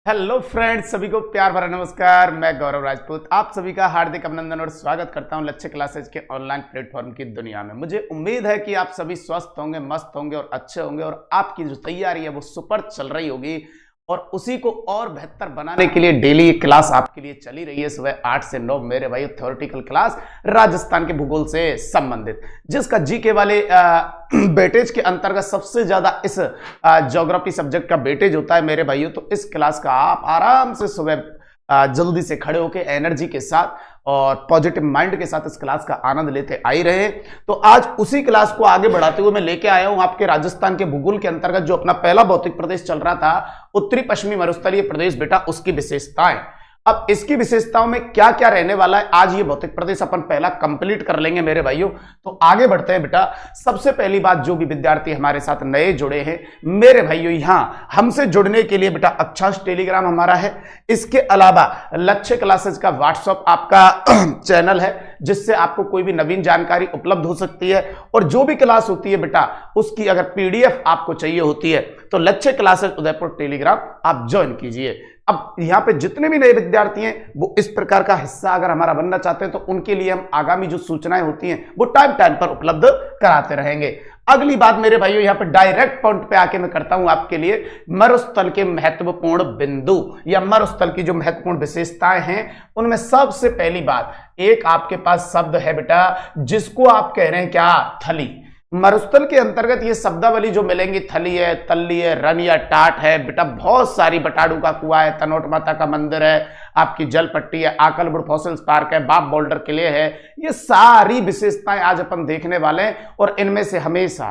Hello friends, सभी को प्यार भरा नमस्कार। मैं गौरव राजपूत आप सभी का हार्दिक अभिनंदन और स्वागत करता हूं लक्ष्य क्लासेज के ऑनलाइन प्लेटफॉर्म की दुनिया में। मुझे उम्मीद है कि आप सभी स्वस्थ होंगे, मस्त होंगे और अच्छे होंगे और आपकी जो तैयारी है वो सुपर चल रही होगी और उसी को और बेहतर बनाने के लिए डेली क्लास आपके लिए चली रही है सुबह 8 से 9 मेरे भाई थ्योरेटिकल क्लास राजस्थान के भूगोल से संबंधित, जिसका जीके वाले वेटेज के अंतर्गत सबसे ज्यादा इस ज्योग्राफी सब्जेक्ट का वेटेज होता है मेरे भाइयों। तो इस क्लास का आप आराम से सुबह जल्दी से खड़े होकर एनर्जी के साथ और पॉजिटिव माइंड के साथ इस क्लास का आनंद लेते आ ही रहे। तो आज उसी क्लास को आगे बढ़ाते हुए मैं लेके आया हूं आपके राजस्थान के भूगोल के अंतर्गत जो अपना पहला भौतिक प्रदेश चल रहा था उत्तरी पश्चिमी मरुस्थलीय प्रदेश बेटा, उसकी विशेषताएं। अब इसकी विशेषताओं में क्या क्या रहने वाला है, आज ये भौतिक प्रदेश अपन पहला कंप्लीट कर लेंगे मेरे भाइयों। तो आगे बढ़ते हैं बेटा। सबसे पहली बात, जो भी विद्यार्थी हमारे साथ नए जुड़े हैं मेरे भाइयों, यहां हमसे जुड़ने के लिए बेटा अक्षांश टेलीग्राम हमारा है। इसके अलावा लक्ष्य क्लासेज का व्हाट्सएप आपका चैनल है जिससे आपको कोई भी नवीन जानकारी उपलब्ध हो सकती है और जो भी क्लास होती है बेटा उसकी अगर पीडीएफ आपको चाहिए होती है तो लक्ष्य क्लासेज उदयपुर टेलीग्राम आप ज्वाइन कीजिए। अब यहां पे जितने भी नए विद्यार्थी हैं वो इस प्रकार का हिस्सा अगर हमारा बनना चाहते हैं तो उनके लिए हम आगामी जो सूचनाएं होती हैं वो टाइम टाइम पर उपलब्ध कराते रहेंगे। अगली बात मेरे भाइयों, यहां पे डायरेक्ट पॉइंट पे आके मैं करता हूं आपके लिए मरुस्थल के महत्वपूर्ण बिंदु या मरुस्थल की जो महत्वपूर्ण विशेषताएं हैं उनमें सबसे पहली बात, एक आपके पास शब्द है बेटा जिसको आप कह रहे हैं क्या, थली। मरुस्थल के अंतर्गत ये शब्दावली जो मिलेंगी, थली है, तल्ली है, रन या टाट है बेटा, बहुत सारी, बटाड़ू का कुआं है, तनोट माता का मंदिर है, आपकी जल पट्टी है, आकलबुड़ फॉसिल्स पार्क है, बाप बोल्डर किले है, ये सारी विशेषताएं आज अपन देखने वाले हैं और इनमें से हमेशा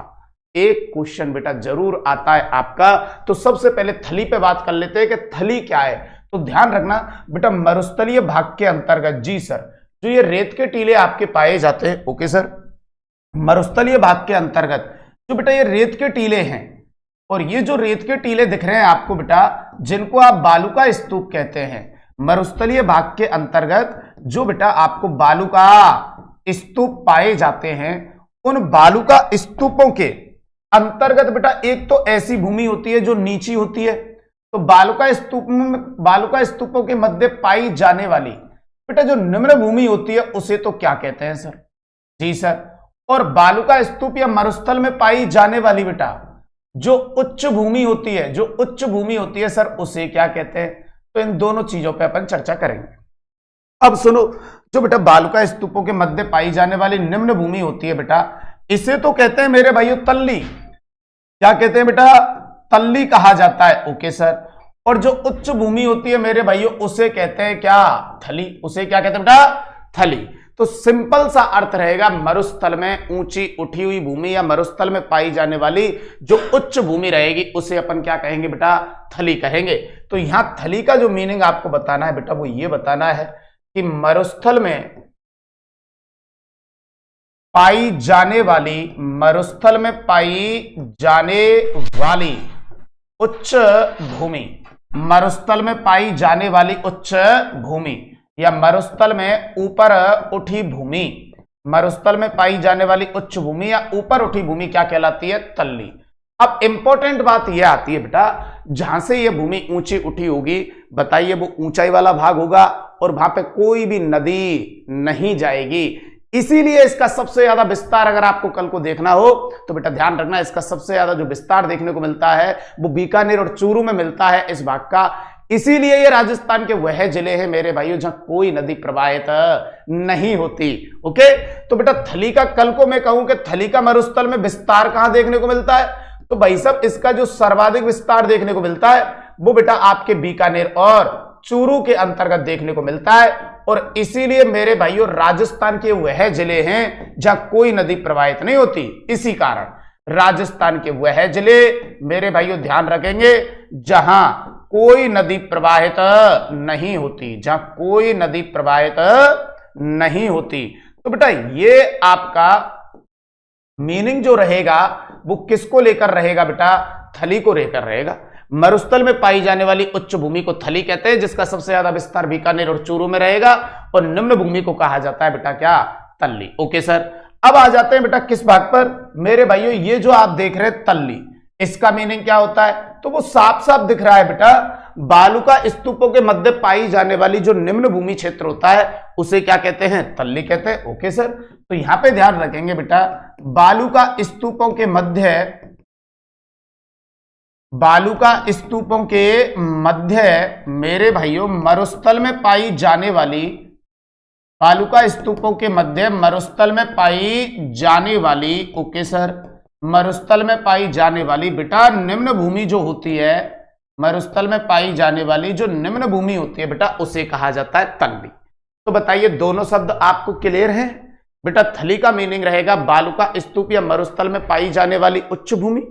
एक क्वेश्चन बेटा जरूर आता है आपका। तो सबसे पहले थली पे बात कर लेते हैं कि थली क्या है। तो ध्यान रखना बेटा, मरुस्थलीय भाग के अंतर्गत, जी सर, जो ये रेत के टीले आपके पाए जाते हैं, ओके सर, मरुस्थलीय भाग के अंतर्गत जो बेटा ये रेत के टीले हैं और ये जो रेत के टीले दिख रहे हैं आपको बेटा, जिनको आप बालू का स्तूप कहते हैं, मरुस्थलीय भाग के अंतर्गत जो बेटा आपको बालू का स्तूप पाए जाते हैं, उन बालू का स्तूपों के अंतर्गत बेटा एक तो ऐसी भूमि होती है जो नीची होती है। तो बालू का स्तूपों के मध्य पाई जाने वाली बेटा जो निम्न भूमि होती है उसे तो क्या कहते हैं सर, जी सर, और बालू का स्तूप या मरुस्थल में पाई जाने वाली बेटा जो उच्च भूमि होती है, जो उच्च भूमि होती है सर, उसे क्या कहते हैं। तो इन दोनों चीजों पे अपन चर्चा करेंगे। अब सुनो, जो बेटा बालू का स्तूपों के मध्य पाई जाने वाली निम्न भूमि होती है बेटा, इसे तो कहते हैं मेरे भाइयों तल्ली। क्या कहते हैं बेटा, तल्ली कहा जाता है, ओके सर। और जो उच्च भूमि होती है मेरे भाइयों उसे कहते हैं क्या, थली। उसे क्या कहते हैं बेटा, थली। तो सिंपल सा अर्थ रहेगा, मरुस्थल में ऊंची उठी हुई भूमि या मरुस्थल में पाई जाने वाली जो उच्च भूमि रहेगी उसे अपन क्या कहेंगे बेटा, थली कहेंगे। तो यहां थली का जो मीनिंग आपको बताना है बेटा वो ये बताना है कि मरुस्थल में पाई जाने वाली उच्च भूमि, मरुस्थल में पाई जाने वाली उच्च भूमि या मरुस्थल में ऊपर उठी भूमि, मरुस्थल में पाई जाने वाली उच्च भूमि या ऊपर उठी भूमि क्या कहलाती है, तल्ली। अब इंपॉर्टेंट बात यह आती है बेटा, जहां से यह भूमि ऊंची उठी होगी बताइए वो ऊंचाई वाला भाग होगा और वहां पे कोई भी नदी नहीं जाएगी। इसीलिए इसका सबसे ज्यादा विस्तार अगर आपको कल को देखना हो तो बेटा ध्यान रखना, इसका सबसे ज्यादा जो विस्तार देखने को मिलता है वो बीकानेर और चूरू में मिलता है इस भाग का। इसीलिए ये राजस्थान के वह जिले हैं मेरे भाइयों जहां कोई नदी प्रवाहित नहीं होती। ओके, तो बेटा थली का कल को मैं कहूं कि थली का मरुस्थल में विस्तार कहां देखने को मिलता है, तो भाई साहब इसका जो सर्वाधिक विस्तार देखने को मिलता है वो बेटा आपके बीकानेर और चूरू के अंतर्गत देखने को मिलता है। और इसीलिए मेरे भाइयों राजस्थान के वह जिले हैं जहां कोई नदी प्रवाहित नहीं होती। इसी कारण राजस्थान के वह जिले मेरे भाइयों ध्यान रखेंगे जहां कोई नदी प्रवाहित नहीं होती, जहां कोई नदी प्रवाहित नहीं होती। तो बेटा ये आपका मीनिंग जो रहेगा वो किसको लेकर रहेगा बेटा, थली को लेकर रहेगा। मरुस्थल में पाई जाने वाली उच्च भूमि को थली कहते हैं जिसका सबसे ज्यादा विस्तार बीकानेर और चूरू में रहेगा और निम्न भूमि को कहा जाता है बेटा क्या, तल्ली। ओके सर, अब आ जाते हैं बेटा किस भाग पर मेरे भाइयों, ये जो आप देख रहे हैं तल्ली, इसका मीनिंग क्या होता है? तो वो साफ साफ दिख रहा है बेटा, बालू का स्तूपों के मध्य पाई जाने वाली जो निम्न भूमि क्षेत्र होता है उसे क्या कहते हैं? तल्ली कहते हैं। ओके सर, तो यहां पे ध्यान रखेंगे बेटा, बालू का स्तूपों के मध्य, बालू का स्तूपों के मध्य मेरे भाइयों मरुस्थल में पाई जाने वाली, बालू का स्तूपों के मध्य मरुस्थल में पाई जाने वाली, ओके सर, मरुस्थल में पाई जाने वाली बेटा निम्न भूमि जो होती है, मरुस्थल में पाई जाने वाली जो निम्न भूमि होती है बेटा उसे कहा जाता है तल्ली। तो बताइए दोनों शब्द आपको क्लियर हैं? बेटा थली का मीनिंग रहेगा बालू का स्तूप या मरुस्थल में पाई जाने वाली उच्च भूमि,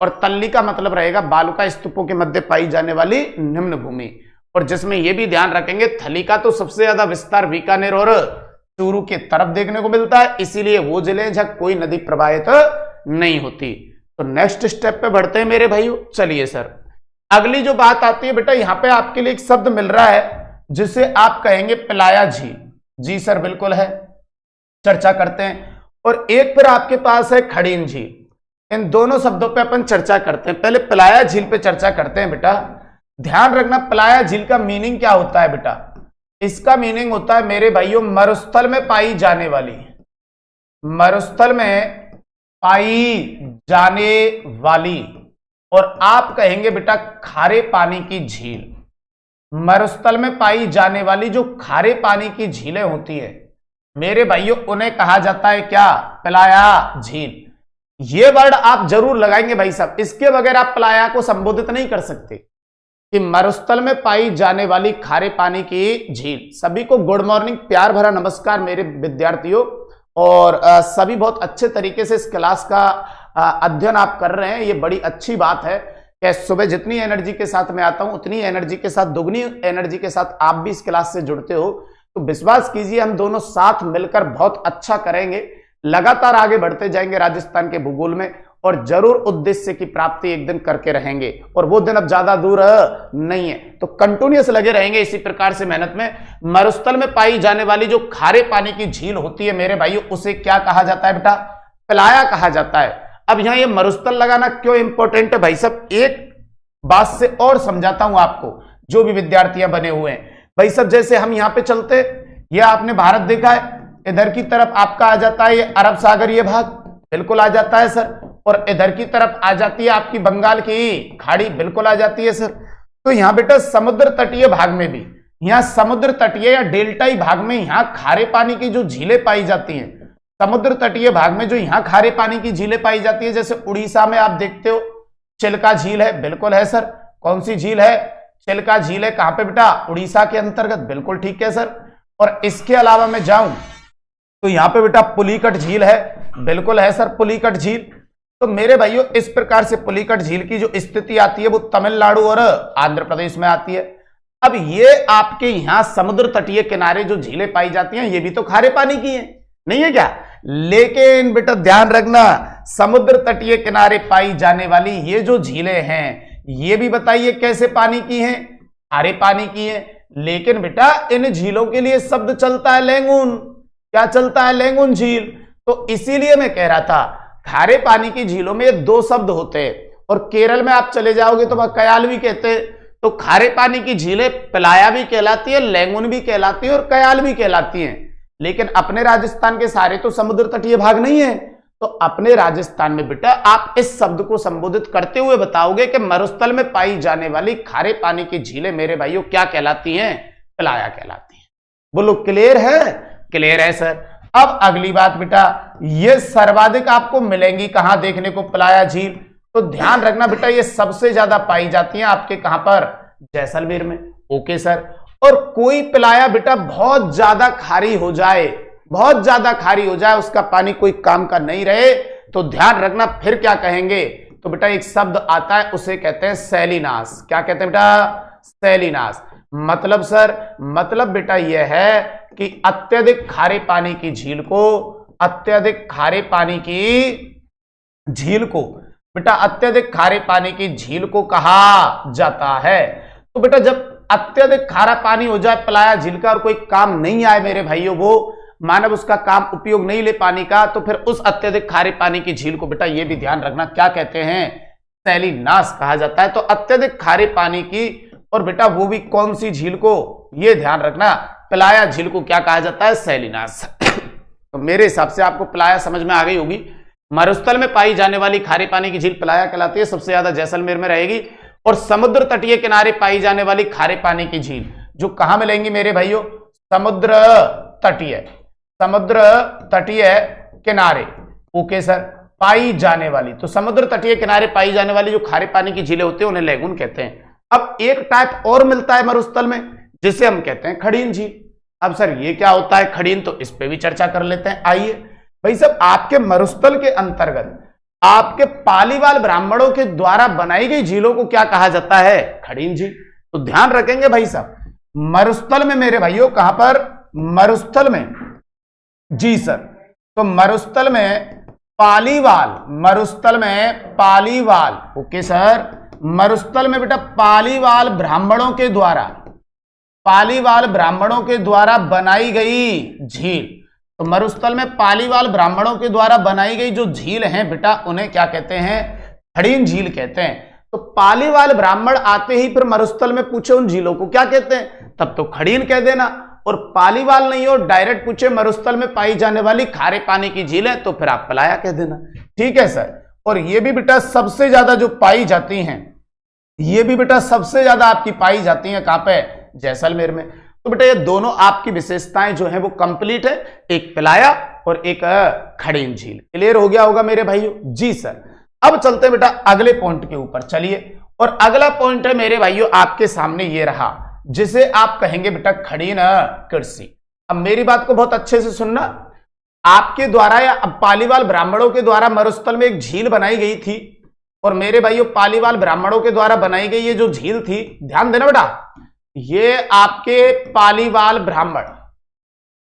और तल्ली का मतलब रहेगा बालू का स्तूपों के मध्य पाई जाने वाली निम्न भूमि। और जिसमें यह भी ध्यान रखेंगे थली का तो सबसे ज्यादा विस्तार बीकानेर और चूरू के तरफ देखने को मिलता है, इसीलिए वो जिले जहां कोई नदी प्रवाहित नहीं होती। तो नेक्स्ट स्टेप पे बढ़ते हैं मेरे भाइयों। चलिए सर, अगली जो बात आती है बेटा, यहां पे आपके लिए एक शब्द मिल रहा है जिसे आप कहेंगे पिलाया झील। जी सर बिल्कुल है, चर्चा करते हैं। और एक फिर आपके पास है खड़ीन झील। इन दोनों शब्दों पे अपन चर्चा करते हैं। पहले पिलाया झील पे चर्चा करते हैं बेटा। ध्यान रखना, पिलाया झील का मीनिंग क्या होता है बेटा? इसका मीनिंग होता है मेरे भाइयों मरुस्थल में पाई जाने वाली, मरुस्थल में पाई जाने वाली, और आप कहेंगे बेटा खारे पानी की झील। मरुस्थल में पाई जाने वाली जो खारे पानी की झीलें होती है मेरे भाइयों उन्हें कहा जाता है क्या? पिलाया झील। ये वर्ड आप जरूर लगाएंगे भाई साहब, इसके बगैर आप पिलाया को संबोधित नहीं कर सकते कि मरुस्थल में पाई जाने वाली खारे पानी की झील। सभी को गुड मॉर्निंग, प्यार भरा नमस्कार मेरे विद्यार्थियों। और सभी बहुत अच्छे तरीके से इस क्लास का अध्ययन आप कर रहे हैं, ये बड़ी अच्छी बात है कि सुबह जितनी एनर्जी के साथ मैं आता हूं उतनी एनर्जी के साथ, दुगनी एनर्जी के साथ आप भी इस क्लास से जुड़ते हो। तो विश्वास कीजिए हम दोनों साथ मिलकर बहुत अच्छा करेंगे, लगातार आगे बढ़ते जाएंगे राजस्थान के भूगोल में, और जरूर उद्देश्य की प्राप्ति एक दिन करके रहेंगे, और वो दिन अब ज्यादा दूर नहीं है। तो कंटिन्यूअस लगे रहेंगे इसी प्रकार से मेहनत में। मरुस्थल में पाई जाने वाली जो खारे पानी की झील होती है मेरे भाइयों उसे क्या कहा जाता है बेटा? पिलाया कहा जाता है। अब यहां ये मरुस्थल लगाना क्यों इंपॉर्टेंट है भाई साहब, एक बात से और समझाता हूं आपको, जो भी विद्यार्थियां बने हुए हैं भाई साहब। जैसे हम यहां पे चलते, ये आपने भारत देखा है, इधर की तरफ आपका आ जाता है ये अरब सागर, ये भाग बिल्कुल आ जाता है सर, और इधर की तरफ आ जाती है आपकी बंगाल की खाड़ी, बिल्कुल आ जाती है सर। तो यहां बेटा समुद्र तटीय भाग में भी, यहां समुद्र तटीय या डेल्टाई भाग में यहां खारे पानी की जो झीलें पाई जाती हैं, समुद्र तटीय भाग में जो यहां खारे पानी की झीलें पाई जाती है, जैसे उड़ीसा में आप देखते हो चिल्का झील है, बिल्कुल है सर। कौन सी झील है? चिल्का झील है। कहां पे बेटा? उड़ीसा के अंतर्गत, बिल्कुल ठीक है सर। और इसके अलावा मैं जाऊं तो यहां पे बेटा पुलिकट झील है, बिल्कुल है सर पुलिकट झील। तो मेरे भाइयों इस प्रकार से पुलिकट झील की जो स्थिति आती है वो तमिलनाडु और आंध्र प्रदेश में आती है। अब ये आपके यहां समुद्र तटीय किनारे जो झीलें पाई जाती हैं ये भी तो खारे पानी की हैं, नहीं है क्या? लेकिन बेटा ध्यान रखना, समुद्र तटीय किनारे पाई जाने वाली ये जो झीलें हैं ये भी बताइए कैसे पानी की हैं? खारे पानी की हैं। लेकिन बेटा इन झीलों के लिए शब्द चलता है लैंगून। क्या चलता है? लैंगून झील। तो इसीलिए मैं कह रहा था खारे पानी की झीलों में दो शब्द होते हैं, और केरल में आप चले जाओगे तो वह कयाल भी कहते हैं। तो खारे पानी की झीलें पिलाया भी कहलाती है, लैंगून भी कहलाती है और कयाल भी कहलाती हैं। लेकिन अपने राजस्थान के सारे तो समुद्र तटीय भाग नहीं है, तो अपने राजस्थान में बेटा आप इस शब्द को संबोधित करते हुए बताओगे कि मरुस्थल में पाई जाने वाली खारे पानी की झीलें मेरे भाइयों क्या कहलाती हैं? पिलाया कहलाती हैं। बोलो क्लियर है? क्लियर है सर। अब अगली बात बेटा, ये सर्वाधिक आपको मिलेंगी कहां देखने को? पिलाया झील। तो ध्यान रखना बेटा ये सबसे ज्यादा पाई जाती हैं आपके कहां पर? जैसलमेर में। Okay sir. और कोई पिलाया बेटा बहुत ज्यादा खारी हो जाए, बहुत ज्यादा खारी हो जाए, उसका पानी कोई काम का नहीं रहे, तो ध्यान रखना फिर क्या कहेंगे? तो बेटा एक शब्द आता है उसे कहते हैं सैलिनाश। क्या कहते हैं बेटा? सैलिनाश। मतलब सर, मतलब बेटा यह है कि अत्यधिक खारे पानी की झील को, अत्यधिक खारे पानी की झील को बेटा, अत्यधिक खारे पानी की झील को कहा जाता है। तो बेटा जब अत्यधिक खारा पानी हो जाए पिलाया झील का और कोई काम नहीं आए मेरे भाइयों, वो मानव उसका काम उपयोग नहीं ले पानी का, तो फिर उस अत्यधिक खारे पानी की झील को बेटा ये भी ध्यान रखना क्या कहते हैं? सैलिनास कहा जाता है। तो अत्यधिक खारे पानी की, और बेटा वो भी कौन सी झील को, ये ध्यान रखना, प्लाया झील को क्या कहा जाता है, सैलिनास। तो मेरे हिसाब से आपको प्लाया समझ में आ गई होगी। मरुस्थल में पाई जाने वाली खारे पानी की झील प्लाया कहलाती है, सबसे ज्यादा जैसलमेर में रहेगी। और समुद्र तटीय किनारे पाई जाने वाली खारे पानी की झील जो कहां मिलेंगी मेरे भाइयों, समुद्र तटीय, समुद्र तटीय किनारे, ओके सर, पाई जाने वाली। तो समुद्र तटीय किनारे पाई जाने वाली जो खारे पानी की झीलें होती है उन्हें लैगून कहते हैं। अब एक टाइप और मिलता है मरुस्थल में जिसे हम कहते हैं खड़ीन झील। अब सर ये क्या होता है खड़ीन, तो इस पे भी चर्चा कर लेते हैं। आइए भाई साहब, आपके मरुस्थल के अंतर्गत आपके पालीवाल ब्राह्मणों के द्वारा बनाई गई झीलों को क्या कहा जाता है, खड़ीन झील। तो ध्यान रखेंगे भाई साहब, मरुस्थल में मेरे भाइयों, कहां पर, मरुस्थल में, जी सर, तो मरुस्थल में पालीवाल, मरुस्थल में पालीवाल, ओके सर, मरुस्थल में बेटा पालीवाल ब्राह्मणों के द्वारा, पालीवाल ब्राह्मणों के द्वारा बनाई गई झील। तो मरुस्थल में पालीवाल ब्राह्मणों के द्वारा बनाई गई जो झील हैं बेटा उन्हें क्या कहते हैं, खड़ीन झील कहते हैं। तो पालीवाल ब्राह्मण आते ही फिर मरुस्थल में पूछे उन झीलों को क्या कहते हैं, तब तो खड़ीन कह देना। और पालीवाल नहीं हो, डायरेक्ट पूछे मरुस्थल में पाई जाने वाली खारे पानी की झील है, तो फिर आप प्लाया कह देना। ठीक है सर। और ये भी बेटा सबसे ज्यादा जो पाई जाती हैं, ये भी बेटा सबसे ज्यादा आपकी पाई जाती हैं कहां पे, जैसलमेर में। तो बेटा ये दोनों आपकी विशेषताएं जो हैं वो कंप्लीट है, एक प्लाया और एक खड़ीन झील। क्लियर हो गया होगा मेरे भाइयों, जी सर। अब चलते हैं बेटा अगले पॉइंट के ऊपर, चलिए। और अगला पॉइंट है मेरे भाइयों आपके सामने ये रहा, जिसे आप कहेंगे बेटा खड़ीन कृषि। अब मेरी बात को बहुत अच्छे से सुनना, आपके द्वारा या पालीवाल ब्राह्मणों के द्वारा मरुस्थल में एक झील बनाई गई थी, और मेरे भाइयों पालीवाल ब्राह्मणों के द्वारा बनाई गई ये जो झील थी, ध्यान देना बेटा, ये आपके पालीवाल ब्राह्मण,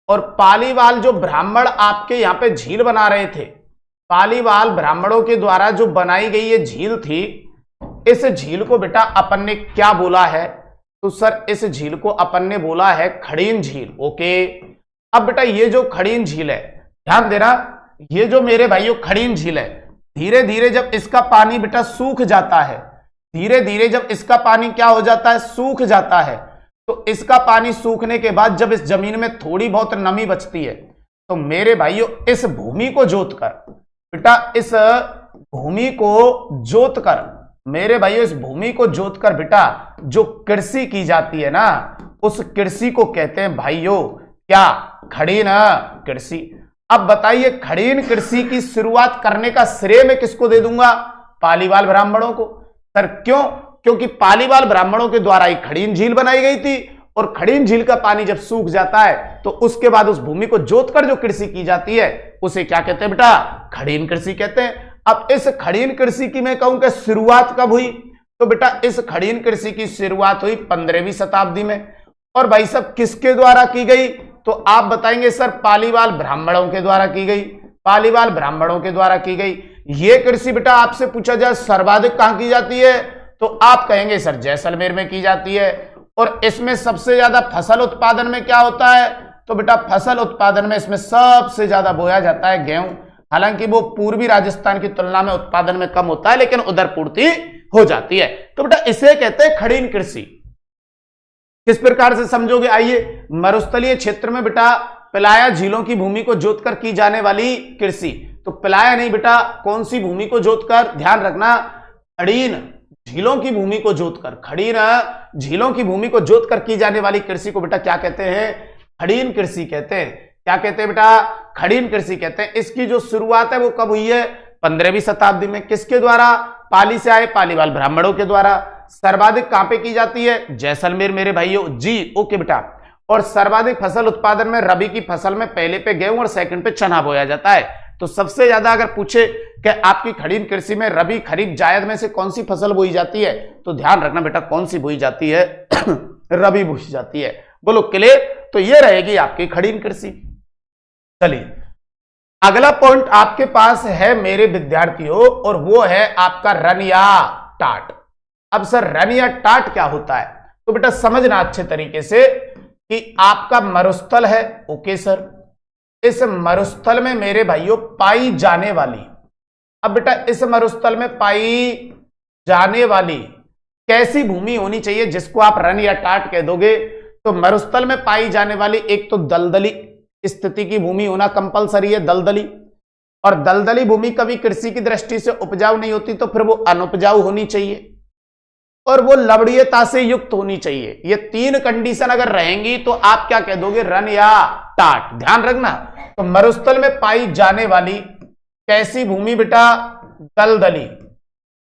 और पालीवाल जो ब्राह्मण आपके यहां पे झील बना रहे थे, पालीवाल ब्राह्मणों के द्वारा जो बनाई गई ये झील थी, इस झील को बेटा अपन ने क्या बोला है, तो सर इस झील को अपन ने बोला है खड़ीन झील। ओके। अब बेटा ये जो खड़ीन झील है, ध्यान देना, ये जो मेरे भाइयों खड़ीन झील है, धीरे धीरे जब इसका पानी बेटा सूख जाता है, धीरे धीरे जब इसका पानी क्या हो जाता है, सूख जाता है, तो इसका पानी सूखने के बाद जब इस जमीन में थोड़ी बहुत नमी बचती है, तो मेरे भाइयों इस भूमि को जोतकर, बेटा इस भूमि को जोतकर, मेरे भाइयों इस भूमि को जोतकर बेटा जो कृषि की जाती है ना, उस कृषि को कहते हैं भाइयों क्या, खड़ीन कृषि। अब बताइए खड़ीन कृषि की शुरुआत करने का श्रेय मैं किसको दे दूंगा, पालीवाल ब्राह्मणों को। सर क्यों, क्योंकि पालीवाल ब्राह्मणों के द्वारा ही खड़ीन झील बनाई गई थी, और खड़ीन झील का पानी जब सूख जाता है तो उसके बाद उस भूमि को जोतकर जो कृषि की जाती है उसे क्या कहते हैं बेटा, खड़ीन कृषि कहते हैं। अब इस खड़ीन कृषि की मैं कहूं कि शुरुआत कब हुई, तो बेटा इस खड़ीन कृषि की शुरुआत हुई 15वीं शताब्दी में। और भाई साहब किसके द्वारा की गई, तो आप बताएंगे सर पालीवाल ब्राह्मणों के द्वारा की गई, पालीवाल ब्राह्मणों के द्वारा की गई। ये कृषि बेटा आपसे पूछा जाए सर्वाधिक कहां की जाती है, तो आप कहेंगे सर जैसलमेर में की जाती है। और इसमें सबसे ज्यादा फसल उत्पादन में क्या होता है, तो बेटा फसल उत्पादन में इसमें सबसे ज्यादा बोया जाता है गेहूं। हालांकि वो पूर्वी राजस्थान की तुलना में उत्पादन में कम होता है, लेकिन उधर पूर्ति हो जाती है। तो बेटा इसे कहते हैं खड़ीन कृषि। किस प्रकार से समझोगे, आइए। मरुस्थलीय क्षेत्र में बेटा प्लाया झीलों की भूमि को जोतकर की जाने वाली कृषि, तो प्लाया नहीं बेटा, कौन सी भूमि को जोतकर, ध्यान रखना, खड़ीन झीलों की भूमि को जोतकर, खड़ीन झीलों की भूमि को जोतकर की जाने वाली कृषि को बेटा क्या कहते हैं, खड़ीन कृषि कहते हैं। क्या कहते हैं बेटा, खड़ीन कृषि कहते हैं। इसकी जो शुरुआत है वो कब हुई है, 15वीं शताब्दी में। किसके द्वारा, पाली से आए पालीवाल ब्राह्मणों के द्वारा। सर्वाधिक कहां पे की जाती है, जैसलमेर मेरे भाइयों, जी ओके बेटा। और सर्वाधिक फसल उत्पादन में रबी की फसल में पहले पे गेहूं और सेकंड पे चना बोया जाता है। तो सबसे ज्यादा अगर पूछे कि आपकी खड़ीन कृषि में रबी खरीफ जायद में से कौन सी फसल बोई जाती है, तो ध्यान रखना बेटा कौन सी बोई जाती है रबी बोई जाती है। बोलो क्लियर। तो ये रहेगी आपकी खड़ीन कृषि। चलिए अगला पॉइंट आपके पास है मेरे विद्यार्थियों, और वो है आपका रन या टाट। अब सर रन या टाट क्या होता है, तो बेटा समझना अच्छे तरीके से कि आपका मरुस्थल है, ओके सर, इस मरुस्थल में मेरे भाइयों पाई जाने वाली, अब बेटा इस मरुस्थल में पाई जाने वाली कैसी भूमि होनी चाहिए जिसको आप रन या टाट कह दोगे? तो मरुस्थल में पाई जाने वाली एक तो दलदली स्थिति की भूमि होना कंपलसरी है, दलदली। और दलदली भूमि कभी कृषि की दृष्टि से उपजाऊ नहीं होती, तो फिर वो अनुपजाऊ होनी चाहिए और वो लवणीयता से युक्त होनी चाहिए। ये तीन कंडीशन अगर रहेंगी तो आप क्या कह दोगे? रन या टाट। ध्यान रखना। तो मरुस्थल में पाई जाने वाली कैसी भूमि बेटा? दलदली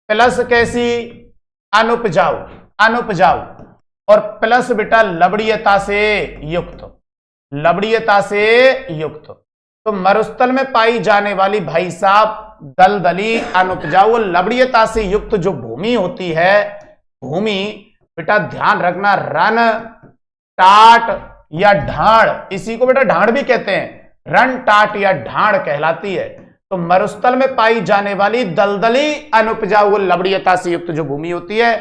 प्लस कैसी? अनुपजाऊ, अनुपजाऊ और प्लस बेटा लवणीयता से युक्त, लवणीयता से युक्त। तो मरुस्थल में पाई जाने वाली भाई साहब दलदली, अनुपजाऊ, लवणीयता से युक्त जो भूमि होती है, भूमि बेटा ध्यान रखना रन, टाट या ढाड़, इसी को बेटा ढाड़ भी कहते हैं, रन, टाट या ढाड़ कहलाती है। तो मरुस्थल में पाई जाने वाली दलदली, अनुपजाऊ, लवणीयता से युक्त जो भूमि होती है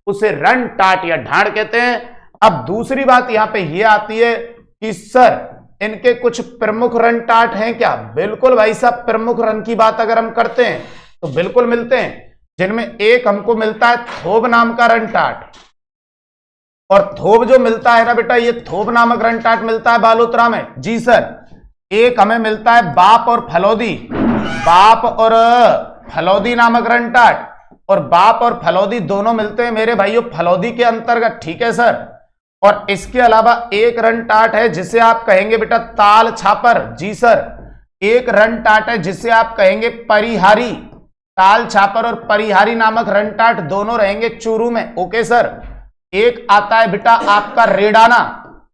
उसे रन, टाट या ढाड़ कहते हैं। अब दूसरी बात यहां पे ये आती है कि सर इनके कुछ प्रमुख रन टाट हैं क्या? बिल्कुल भाई साहब, प्रमुख रन की बात अगर हम करते हैं तो बिल्कुल मिलते हैं, जिनमें एक हमको मिलता है थोब नाम का रन टाट। और थोब जो मिलता है ना बेटा, ये थोब नामक रन टाट मिलता है बालोतरा में। जी सर। एक हमें मिलता है बाप और फलौदी, बाप और फलौदी नामक रन टाट, और बाप और फलौदी दोनों मिलते हैं मेरे भाइयों फलौदी के अंतर्गत। ठीक है सर। और इसके अलावा एक रन टाट है जिसे आप कहेंगे बेटा ताल छापर। जी सर। एक रन टाट है जिसे आप कहेंगे परिहारी। ताल छापर और परिहारी नामक रन टाट दोनों रहेंगे चूरू में। Okay sir. एक आता है बेटा आपका रेडाना,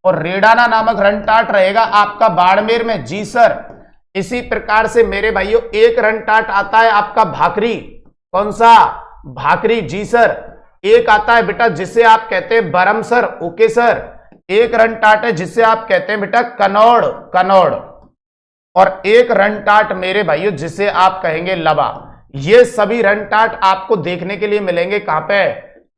और रेडाना नामक रन टाट रहेगा आपका बाड़मेर में। जी सर। इसी प्रकार से मेरे भाइयों एक रन टाट आता है आपका भाकरी। कौन सा? भाकरी। जी सर। एक आता है बेटा जिसे आप कहते हैं बरमसर। Okay sir. एक रन टाट है जिसे आप कहते हैं बेटा कनौड़, कनौड़। और एक रन टाट मेरे भाइयों जिसे आप कहेंगे लबा। ये सभी रन टाट आपको देखने के लिए मिलेंगे कहां पे?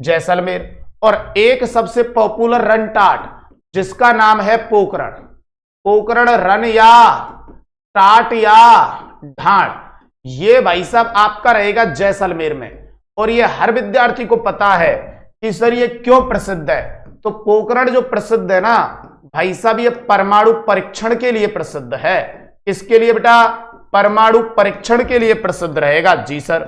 जैसलमेर। और एक सबसे पॉपुलर रन टाट जिसका नाम है पोकरण। पोकरण रन या टाट या ढाड़, ये भाई साहब आपका रहेगा जैसलमेर में। और ये हर विद्यार्थी को पता है कि सर ये क्यों प्रसिद्ध है। तो पोकरण जो प्रसिद्ध है ना भाई साहब, ये परमाणु परीक्षण के लिए प्रसिद्ध है। इसके लिए बेटा परमाणु परीक्षण के लिए प्रसिद्ध रहेगा। जी सर।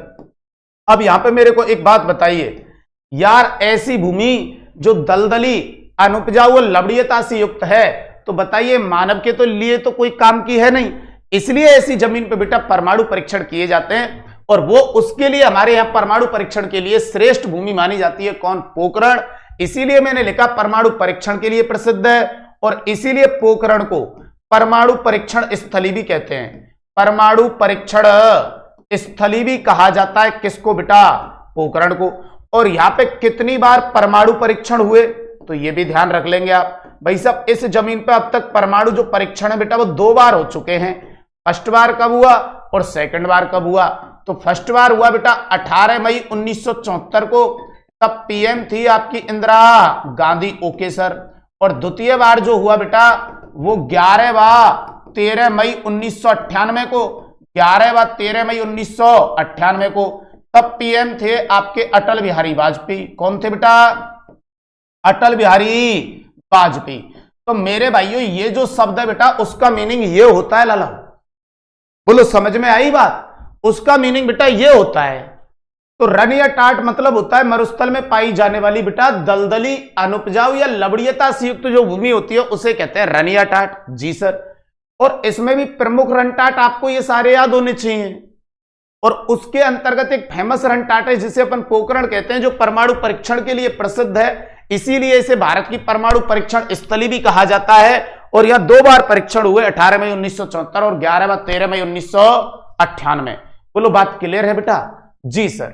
अब यहां पे मेरे को एक बात बताइए यार, ऐसी भूमि जो दलदली, अनुपजाऊ और लवणीयता से युक्त है, तो बताइए मानव के तो लिए तो कोई काम की है नहीं, इसलिए ऐसी जमीन पे बेटा परमाणु परीक्षण किए जाते हैं। और वो उसके लिए हमारे यहां परमाणु परीक्षण के लिए श्रेष्ठ भूमि मानी जाती है। कौन? पोकरण। इसीलिए मैंने लिखा परमाणु परीक्षण के लिए प्रसिद्ध है, और इसीलिए पोकरण को परमाणु परीक्षण स्थली भी कहते हैं। परमाणु परीक्षण स्थली भी कहा जाता है किसको बेटा? पोकरण को। और यहां पे कितनी बार परमाणु परीक्षण हुए तो ये भी ध्यान रख लेंगे आप भाई साहब। इस जमीन पे अब तक परमाणु जो परीक्षण है बेटा वो 2 बार हो चुके हैं। फर्स्ट बार कब हुआ और सेकंड बार कब हुआ? तो फर्स्ट बार हुआ बेटा 18 मई 1974 को, तब पीएम थी आपकी इंदिरा गांधी। Okay sir. और द्वितीय बार जो हुआ बेटा वो 11 व 13 मई 1998 को, 11 व 13 मई 1998 को, तब पीएम थे आपके अटल बिहारी वाजपेयी। कौन थे बेटा? अटल बिहारी वाजपेयी। तो मेरे भाइयों ये जो शब्द है बेटा उसका मीनिंग ये होता है, लाला बोलो समझ में आई बात? उसका मीनिंग बेटा ये होता है। तो रन या टाट मतलब होता है मरुस्थल में पाई जाने वाली बेटा दलदली, अनुपजाऊ या लवणीयता से युक्त जो भूमि होती है उसे कहते हैं रन या टाट। जी सर। और इसमें भी प्रमुख रन टाट आपको ये सारे याद होने चाहिए। और उसके अंतर्गत एक फेमस रन टाट है जिसे अपन पोकरण कहते हैं, जो परमाणु परीक्षण के लिए प्रसिद्ध है। इसीलिए इसे भारत की परमाणु परीक्षण स्थली भी कहा जाता है। और यह 2 बार परीक्षण हुए, 18 मई 1974 और 11 व 13 मई 1998। बोलो बात क्लियर है बेटा? जी सर।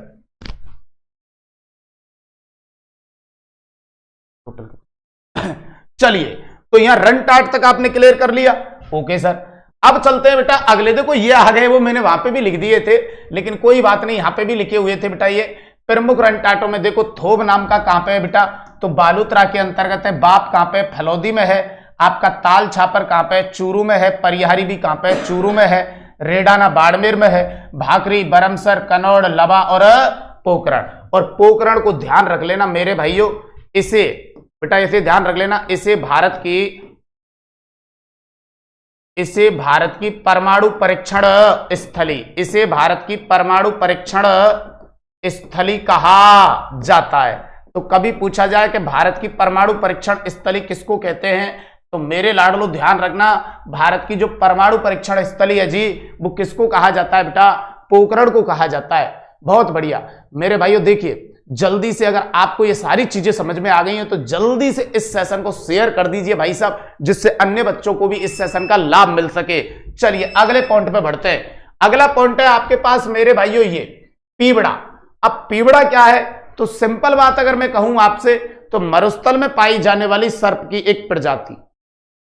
चलिए, तो यहां रन टाट तक आपने क्लियर कर लिया। Okay sir. अब चलते हैं बेटा अगले। देखो ये आ गए, वो मैंने वहां पे भी लिख दिए थे लेकिन कोई बात नहीं, यहां पे भी लिखे हुए थे बेटा। ये प्रमुख रन टाटों में देखो थोब नाम का कहां पे है बेटा? तो बालोतरा के अंतर्गत है। बाप कहां पे? फलौदी में है। आपका ताल छापर कहां पे? चूरू में है। परिहारी भी कहां पे? चूरू में है। रेडाना बाड़मेर में है। भाकरी, बरमसर, कनौड़, लबा और पोकरण। और पोकरण को ध्यान रख लेना मेरे भाइयों, इसे बेटा इसे ध्यान रख लेना, इसे भारत की परमाणु परीक्षण स्थली, इसे भारत की परमाणु परीक्षण स्थली कहा जाता है। तो कभी पूछा जाए कि भारत की परमाणु परीक्षण स्थली किसको कहते हैं, तो मेरे लाडलो ध्यान रखना, भारत की जो परमाणु परीक्षण स्थली है जी, वो किसको कहा जाता है बेटा, पोकरण को कहा जाता है। बहुत बढ़िया मेरे भाइयों, देखिए जल्दी से अगर आपको ये सारी चीजें समझ में आ गई हैं तो जल्दी से इस सेशन को शेयर कर दीजिए भाई साहब, जिससे अन्य बच्चों को भी इस सेशन का लाभ मिल सके। चलिए अगले पॉइंट पे बढ़ते हैं। अगला पॉइंट है आपके पास मेरे भाइयों ये पीवड़ा। अब पीवड़ा क्या है, तो सिंपल बात अगर मैं कहूं आपसे, तो मरुस्थल में पाई जाने वाली सर्प की एक प्रजाति,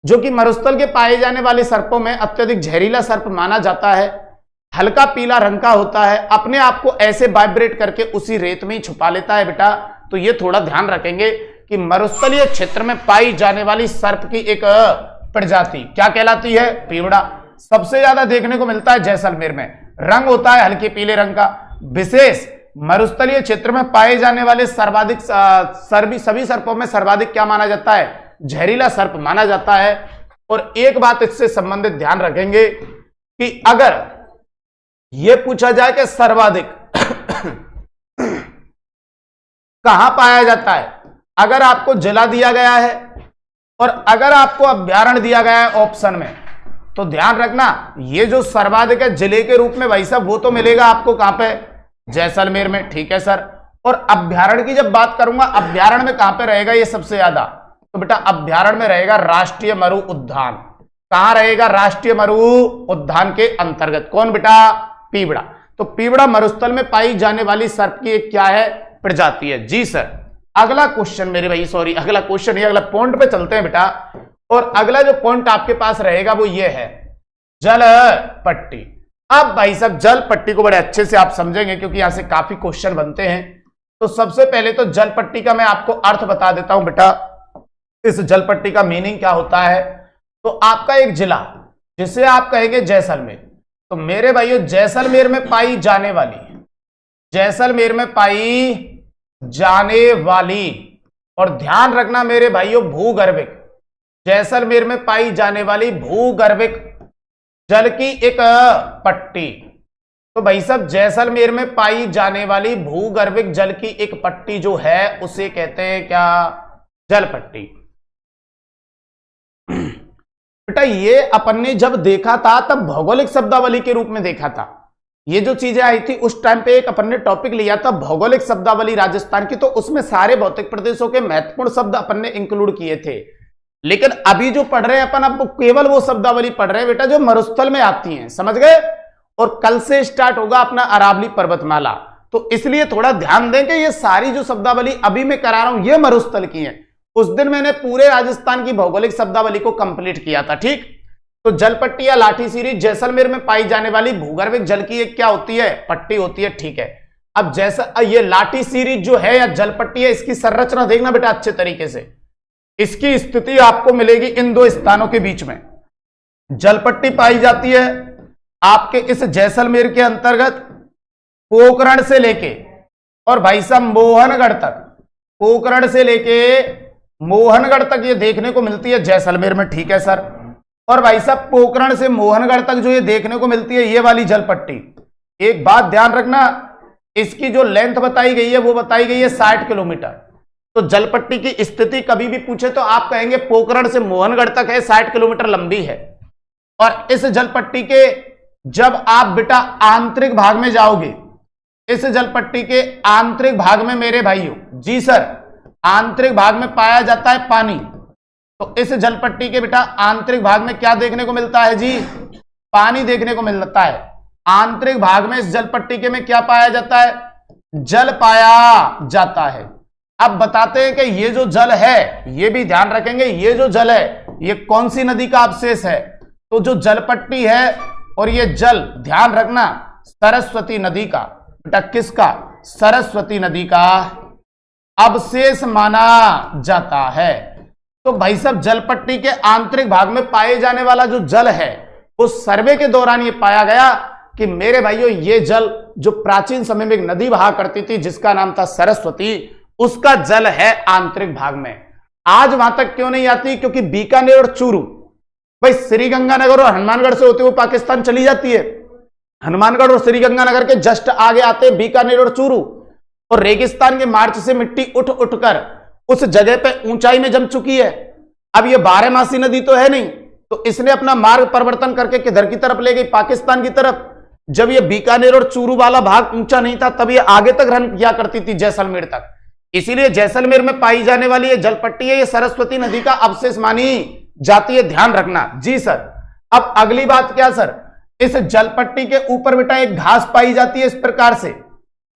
जो कि मरुस्थल के पाए जाने वाले सर्पों में अत्यधिक जहरीला सर्प माना जाता है। हल्का पीला रंग का होता है, अपने आप को ऐसे वाइब्रेट करके उसी रेत में ही छुपा लेता है बेटा। तो ये थोड़ा ध्यान रखेंगे कि मरुस्थलीय क्षेत्र में पाई जाने वाली सर्प की एक प्रजाति क्या कहलाती है, पीवड़ा। सबसे ज्यादा देखने को मिलता है जैसलमेर में, रंग होता है हल्के पीले रंग का। विशेष मरुस्थलीय क्षेत्र में पाए जाने वाले सर्वाधिक सभी सर्पों में सर्वाधिक क्या माना जाता है, जहरीला सर्प माना जाता है। और एक बात इससे संबंधित ध्यान रखेंगे कि अगर यह पूछा जाए कि सर्वाधिक कहां पाया जाता है, अगर आपको जिला दिया गया है और अगर आपको अभ्यारण्य दिया गया है ऑप्शन में, तो ध्यान रखना ये जो सर्वाधिक है जिले के रूप में भाई साहब, वो तो मिलेगा आपको कहां पे, जैसलमेर में। ठीक है सर। और अभ्यारण्य की जब बात करूंगा, अभ्यारण्य में कहां पे रहेगा ये सबसे ज्यादा, तो बेटा अभ्यारण्य में रहेगा राष्ट्रीय मरु उद्यान। कहां रहेगा, राष्ट्रीय मरु उद्यान के अंतर्गत। कौन बेटा, पीवड़ा। तो पीवड़ा मरुस्थल में पाई जाने वाली सर्प की एक क्या है, प्रजाति है। जी सर। अगला क्वेश्चन मेरे भाई, सॉरी अगला क्वेश्चन, ये अगला पॉइंट पे चलते हैं बेटा। और अगला जो पॉइंट आपके पास रहेगा वो ये है जल पट्टी। अब भाई साहब जल पट्टी को बड़े अच्छे से आप समझेंगे क्योंकि यहां से काफी क्वेश्चन बनते हैं। तो सबसे पहले तो जल पट्टी का मैं आपको अर्थ बता देता हूं बेटा। इस जल पट्टी का मीनिंग क्या होता है, तो आपका एक जिला जिसे आप कहेंगे जैसलमेर, तो मेरे भाइयों जैसलमेर में पाई जाने वाली, जैसलमेर में पाई जाने वाली, और ध्यान रखना मेरे भाइयों भूगर्भिक, जैसलमेर में पाई जाने वाली भूगर्भिक जल की एक पट्टी। तो भाई साहब जैसलमेर में पाई जाने वाली भूगर्भिक जल की एक पट्टी जो है उसे कहते हैं क्या, जल पट्टी। बेटा ये अपन ने जब देखा था तब भौगोलिक शब्दावली के रूप में देखा था। ये जो चीजें आई थी उस टाइम पे एक अपन ने टॉपिक लिया था भौगोलिक शब्दावली राजस्थान की, तो उसमें सारे भौतिक प्रदेशों के महत्वपूर्ण शब्द अपन ने इंक्लूड किए थे। लेकिन अभी जो पढ़ रहे हैं अपन, अब केवल वो शब्दावली पढ़ रहे हैं बेटा जो मरुस्थल में आती हैं, समझ गए। और कल से स्टार्ट होगा अपना अरावली पर्वतमाला, तो इसलिए थोड़ा ध्यान दें कि ये सारी जो शब्दावली अभी मैं करा रहा हूं ये मरुस्थल की है। उस दिन मैंने पूरे राजस्थान की भौगोलिक शब्दावली को कंप्लीट किया था। ठीक, तो जल पट्टी या लाठी सीरीज जैसलमेर में पाई जाने वाली भूगर्भिक जल की एक क्या होती है, पट्टी होती है। ठीक है, अब जैसा ये लाठी सीरीज जो है या जल पट्टी है, इसकी संरचना देखना बेटा अच्छे तरीके से। इसकी स्थिति आपको मिलेगी इन दो स्थानों के बीच में। जल पट्टी पाई जाती है आपके इस जैसलमेर के अंतर्गत पोखरण से लेके और भाई साहब मोहनगढ़ तक, पोखरण से लेके मोहनगढ़ तक ये देखने को मिलती है जैसलमेर में। ठीक है सर। और भाई साहब पोखरण से मोहनगढ़ तक जो ये देखने को मिलती है ये वाली जल पट्टी, एक बात ध्यान रखना, इसकी जो लेंथ बताई गई है वो बताई गई है 60 किलोमीटर। तो जल पट्टी की स्थिति कभी भी पूछे तो आप कहेंगे पोखरण से मोहनगढ़ तक है, 60 किलोमीटर लंबी है। और इस जल पट्टी के जब आप बेटा आंतरिक भाग में जाओगे, इस जल पट्टी के आंतरिक भाग में मेरे भाइयों, जी सर, आंतरिक भाग में पाया जाता है पानी। तो इस जल पट्टी के बेटा आंतरिक भाग में क्या देखने को मिलता है जी, पानी देखने को मिलता है। आंतरिक भाग में इस जल पट्टी के में क्या पाया जाता है, जल पाया जाता है। अब बताते हैं कि ये जो जल है, ये भी ध्यान रखेंगे, ये जो जल है ये कौन सी नदी का अवशेष है, तो जो जल पट्टी है और ये जल ध्यान रखना सरस्वती नदी का, बेटा किसका, सरस्वती नदी का अवशेष माना जाता है। तो भाई साहब जल पट्टी के आंतरिक भाग में पाए जाने वाला जो जल है उस सर्वे के दौरान ये पाया गया कि मेरे भाइयों ये जल जो प्राचीन समय में एक नदी बहा करती थी जिसका नाम था सरस्वती, उसका जल है आंतरिक भाग में। आज वहां तक क्यों नहीं आती? क्योंकि बीकानेर और चूरू भाई श्रीगंगानगर और हनुमानगढ़ से होते हुए पाकिस्तान चली जाती है। हनुमानगढ़ और श्रीगंगानगर के जस्ट आगे आते बीकानेर और चूरू, और रेगिस्तान के मार्च से मिट्टी उठ उठकर उस जगह पे ऊंचाई में जम चुकी है। अब ये 12मासी नदी तो है नहीं, तो इसने अपना मार्ग परिवर्तन करके किधर की तरफ ले गई? पाकिस्तान की तरफ। जब ये बीकानेर और चूरू वाला भाग ऊंचा नहीं था तब ये आगे तक रन किया करती थी, जैसलमेर तक। इसीलिए जैसलमेर में पाई जाने वाली ये जलपट्टी है, ये सरस्वती नदी का अवशेष मानी जाती है, ध्यान रखना। जी सर। अब अगली बात क्या सर? इस जलपट्टी के ऊपर बेटा एक घास पाई जाती है इस प्रकार से,